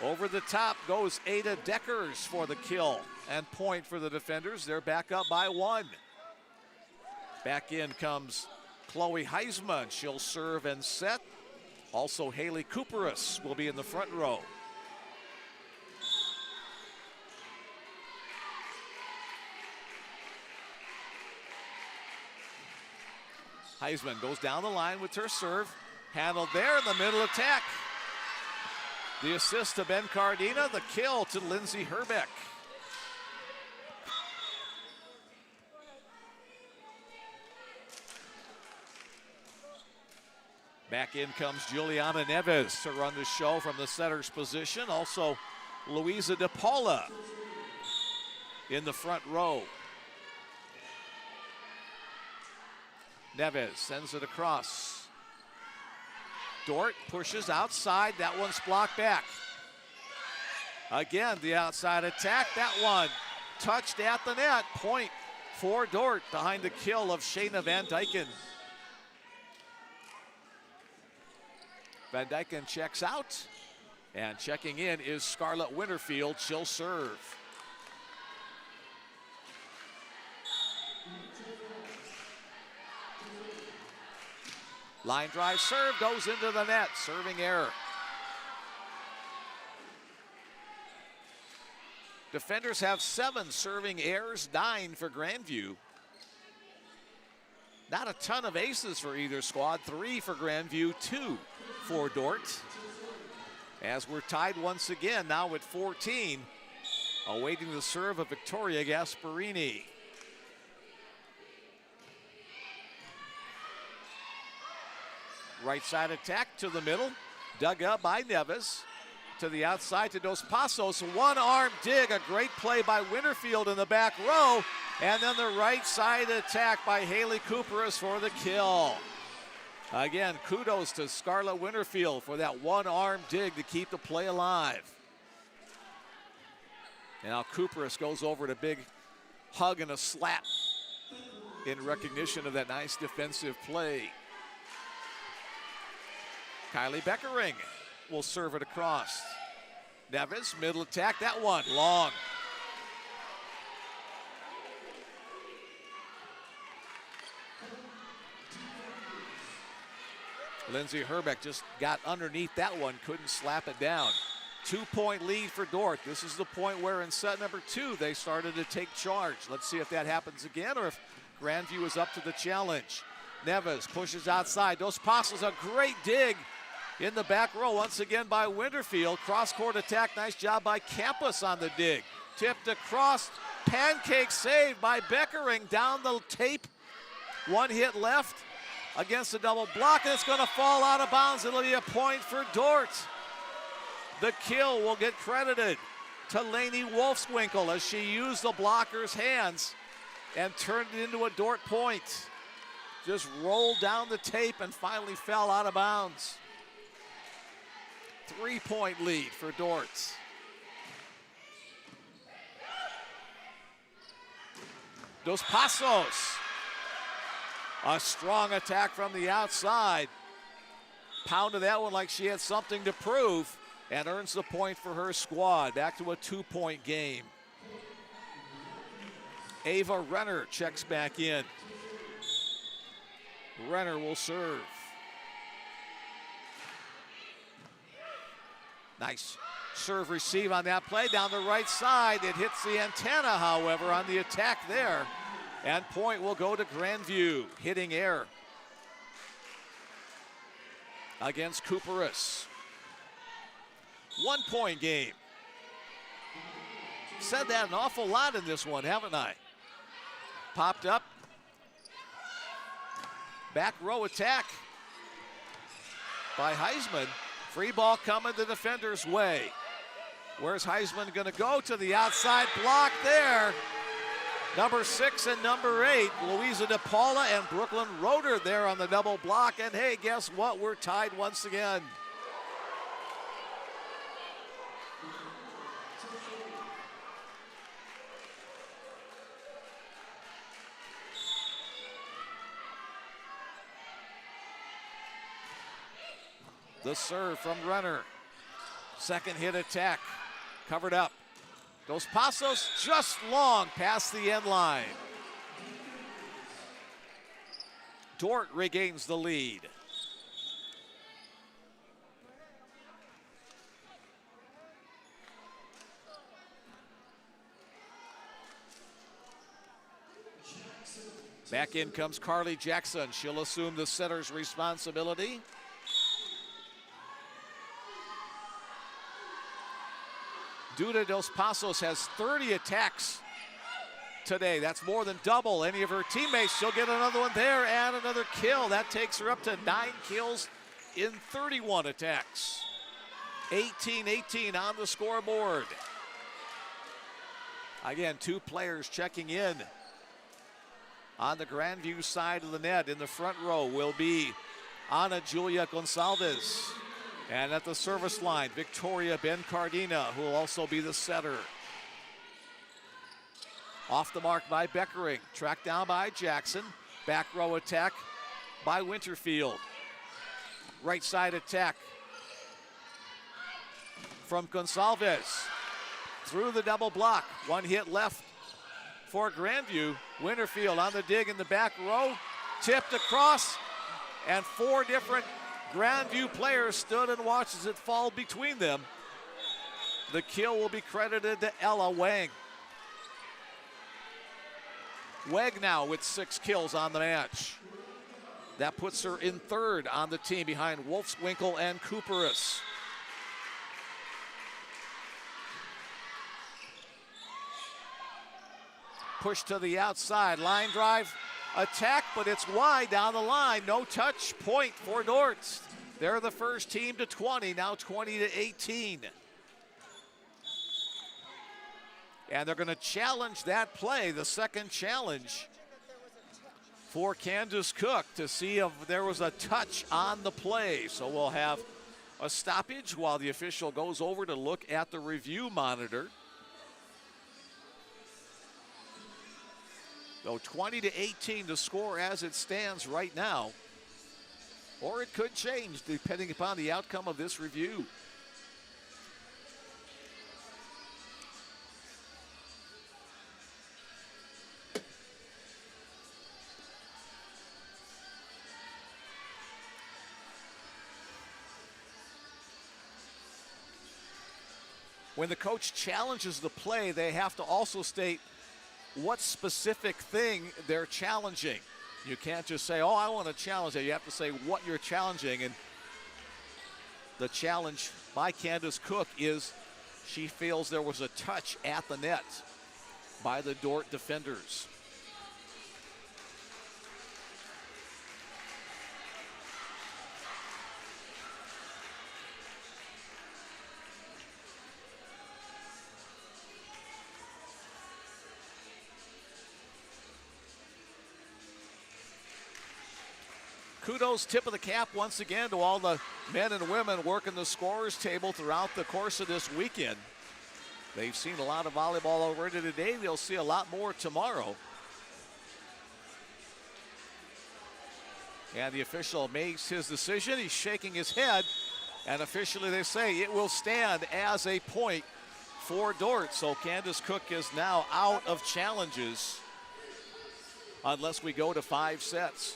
Speaker 2: Over the top goes Ada Deckers for the kill and point for the defenders. They're back up by 1. Back in comes Chloe Heisman. She'll serve and set. Also Haley Cooperis will be in the front row. Heisman goes down the line with her serve. Handled there in the middle attack. The assist to Bencardino, the kill to Lindsay Herbeck. Back in comes Juliana Neves to run the show from the setter's position. Also Luisa De Paula in the front row. Neves sends it across. Dordt pushes outside. That one's blocked back. Again, the outside attack. That one touched at the net. Point for Dordt behind the kill of Shayna Van Dyken. Van Dyken checks out. And checking in is Scarlett Winterfield. She'll serve. Line drive serve goes into the net. Serving error. Defenders have 7 serving errors, 9 for Grandview. Not a ton of aces for either squad. 3 for Grandview, 2 for Dordt. As we're tied once again, now at 14. Awaiting the serve of Victoria Gasparini. Right side attack to the middle. Dug up by Neves. To the outside to Dos Passos. One-arm dig. A great play by Winterfield in the back row. And then the right side attack by Haley Cooperis for the kill. Again, kudos to Scarlett Winterfield for that one-arm dig to keep the play alive. And now Cooperis goes over to big hug and a slap in recognition of that nice defensive play. Kylie Beckering will serve it across. Neves, middle attack, that one, long. Lindsay Herbeck just got underneath that one, couldn't slap it down. 2-point lead for Dordt. This is the point where in set number 2, they started to take charge. Let's see if that happens again or if Grandview is up to the challenge. Neves pushes outside. Dos Passos, a great dig in the back row once again by Winterfield. Cross-court attack, nice job by Campus on the dig. Tipped across, pancake save by Beckering down the tape. One hit left against the double block, and it's going to fall out of bounds. It'll be a point for Dordt. The kill will get credited to Lainey Wolfswinkel as she used the blocker's hands and turned it into a Dordt point. Just rolled down the tape and finally fell out of bounds. 3-point lead for Dordt. Dos Passos. A strong attack from the outside. Pounded that one like she had something to prove and earns the point for her squad. Back to a 2-point game. Ava Renner checks back in. Renner will serve. Nice Serve receive on that play down the right side. It hits the antenna, however, on the attack there. And point will go to Grandview, hitting air against Cooperus. 1 point game. Said that an awful lot in this one, haven't I? Popped up. Back row attack by Heisman. Free ball coming the defender's way. Where's Heisman going to go? To the outside block there. Number 6 and number 8, Louisa DePaula and Brooklyn Roeder there on the double block. And hey, guess what? We're tied once again. The serve from Renner. Second hit attack. Covered up. Dos Passos just long past the end line. Dordt regains the lead. Back in comes Carly Jackson. She'll assume the setter's responsibility. Duda Dos Passos has 30 attacks today. That's more than double any of her teammates. She'll get another one there and another kill. That takes her up to 9 kills in 31 attacks. 18-18 on the scoreboard. Again, 2 players checking in. On the Grandview side of the net in the front row will be Ana Julia Gonçalves. And at the service line, Victoria Bencardina, who will also be the setter. Off the mark by Beckering, tracked down by Jackson. Back row attack by Winterfield. Right side attack from Gonçalves. Through the double block, 1 hit left for Grandview. Winterfield on the dig in the back row, tipped across, and 4 different Grandview players stood and watched as it fall between them. The kill will be credited to Ella Wang. Weg now with 6 kills on the match. That puts her in 3rd on the team behind Wolfswinkel and Cooperus. Push to the outside, line drive. Attack, but it's wide down the line. No touch, point for Dordt. They're the first team to 20, now 20-18. And they're going to challenge that play, the second challenge for Candace Cook to see if there was a touch on the play. So we'll have a stoppage while the official goes over to look at the review monitor. So 20-18 to score as it stands right now. Or it could change depending upon the outcome of this review. When the coach challenges the play, they have to also state what specific thing they're challenging. You can't just say, oh, I want to challenge it. You have to say what you're challenging. And the challenge by Candace Cook is she feels there was a touch at the net by the Dordt defenders. Kudos, tip of the cap once again to all the men and women working the scorers table throughout the course of this weekend. They've seen a lot of volleyball already today. They'll see a lot more tomorrow. And the official makes his decision. He's shaking his head. And officially they say it will stand as a point for Dordt. So Candace Cook is now out of challenges unless we go to 5 sets.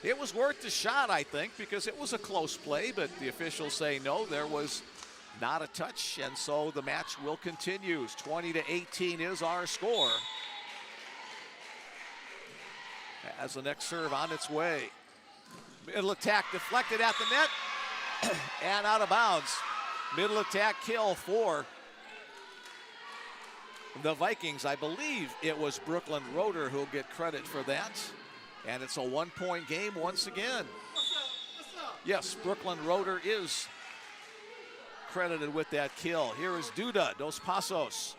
Speaker 2: It was worth the shot, I think, because it was a close play, but the officials say no, there was not a touch, and so the match will continue. 20-18 is our score. As the next serve on its way. Middle attack deflected at the net and out of bounds. Middle attack kill for the Vikings. I believe it was Brooklyn Roeder who'll get credit for that. And it's a 1-point game once again. Yes, Brooklyn Roeder is credited with that kill. Here is Duda Dos Passos.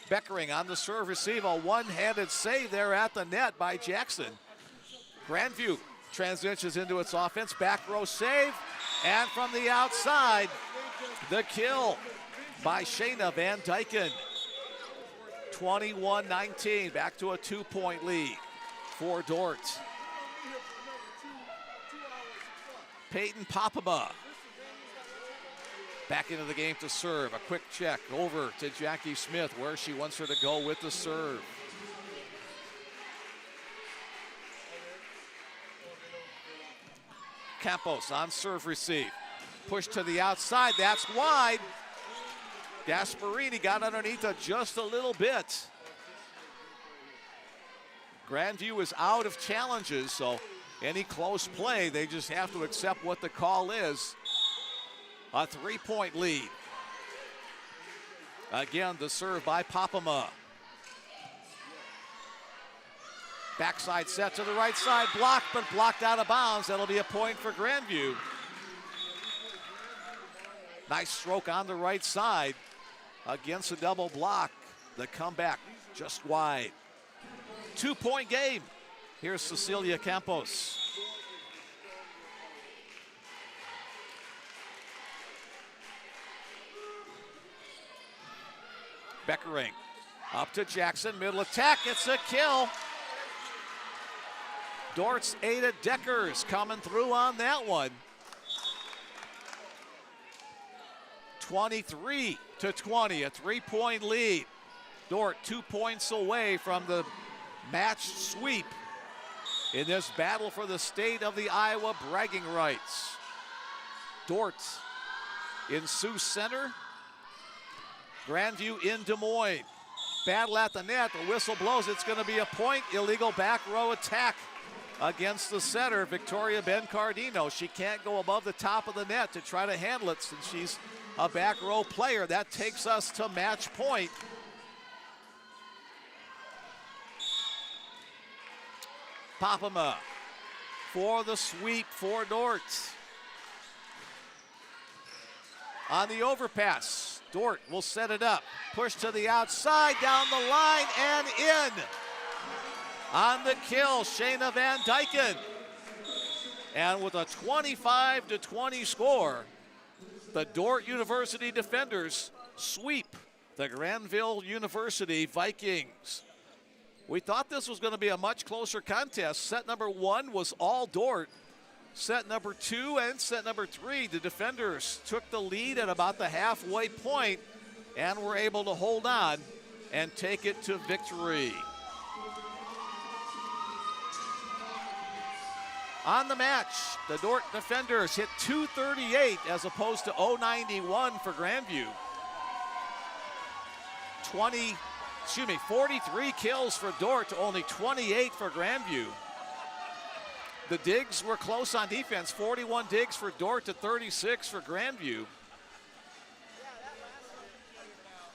Speaker 2: Beckering on the serve receive, a one-handed save there at the net by Jackson. Grandview transitions into its offense, back row save, and from the outside, the kill by Shayna Van Dyken. 21-19, back to a 2-point lead for Dordt. Peyton Papama back into the game to serve. A quick check over to Jackie Smith where she wants her to go with the serve. Campos on serve receive. Push to the outside, that's wide. Gasparini got underneath it just a little bit. Grandview is out of challenges, so any close play, they just have to accept what the call is. A 3-point lead. Again, the serve by Papama. Backside set to the right side, blocked, but blocked out of bounds. That'll be a point for Grandview. Nice stroke on the right side against a double block. The comeback just wide. 2-point game. Here's Cecilia Campos. Beckering up to Jackson, middle attack, it's a kill. Dordt's Ada Deckers coming through on that one. 23-20, a 3-point lead. Dordt 2 points away from the match sweep in this battle for the state of the Iowa bragging rights. Dordt in Sioux Center. Grandview in Des Moines. Battle at the net, the whistle blows, it's gonna be a point. Illegal back row attack against the setter, Victoria Bencardino. She can't go above the top of the net to try to handle it since she's a back row player. That takes us to match point. Papama for the sweep for Dordt. On the overpass, Dordt will set it up. Push to the outside, down the line, and in. On the kill, Shayna Van Dyken. And with a 25-20 score, the Dordt University defenders sweep the Granville University Vikings. We thought this was going to be a much closer contest. Set number 1 was all Dordt. Set number 2 and set number 3, the defenders took the lead at about the halfway point and were able to hold on and take it to victory. On the match, the Dordt defenders hit .238 as opposed to .091 for Grandview. 43 kills for Dordt, only 28 for Grandview. The digs were close on defense, 41 digs for Dordt to 36 for Grandview.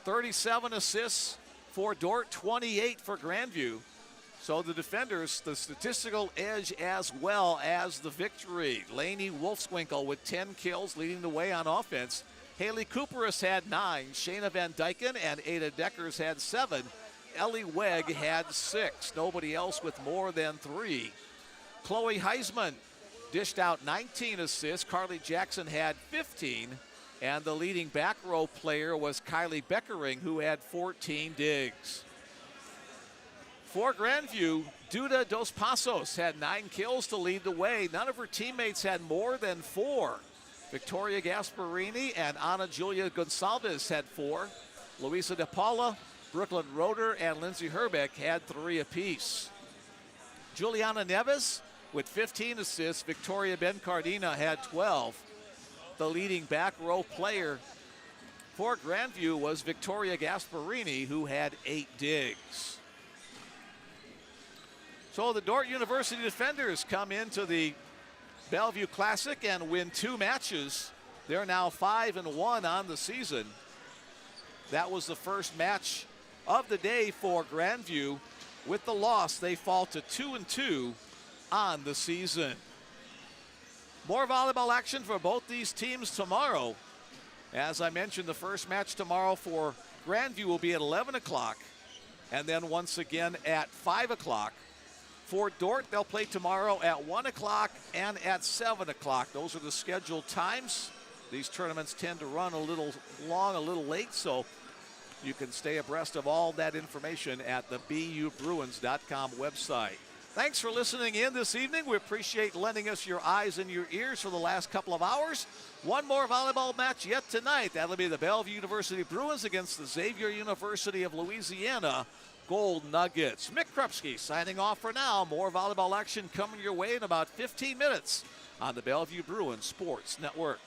Speaker 2: 37 assists for Dordt, 28 for Grandview. So the defenders, the statistical edge as well as the victory. Lainey Wolfswinkel with 10 kills leading the way on offense. Haley Cooperis had 9. Shayna Van Dyken and Ada Deckers had 7. Ellie Wegg had 6. Nobody else with more than 3. Chloe Heisman dished out 19 assists. Carly Jackson had 15. And the leading back row player was Kylie Beckering, who had 14 digs. For Grandview, Duda Dos Passos had 9 kills to lead the way. None of her teammates had more than 4. Victoria Gasparini and Ana Julia Gonsalves had 4. Luisa De Paula, Brooklyn Roeder, and Lindsay Herbeck had 3 apiece. Juliana Neves with 15 assists. Victoria Bencardina had 12. The leading back row player for Grandview was Victoria Gasparini, who had 8 digs. So the Dordt University defenders come into the Bellevue Classic and win 2 matches. They're now 5-1 on the season. That was the first match of the day for Grandview. With the loss, they fall to 2-2 on the season. More volleyball action for both these teams tomorrow. As I mentioned, the first match tomorrow for Grandview will be at 11 o'clock, and then once again at 5 o'clock. For Dordt, they'll play tomorrow at 1 o'clock and at 7 o'clock. Those are the scheduled times. These tournaments tend to run a little long, a little late, so you can stay abreast of all that information at the BUBruins.com website. Thanks for listening in this evening. We appreciate lending us your eyes and your ears for the last couple of hours. One more volleyball match yet tonight. That'll be the Bellevue University Bruins against the Xavier University of Louisiana Gold Nuggets. Mick Krupski signing off for now. More volleyball action coming your way in about 15 minutes on the Bellevue Bruins Sports Network.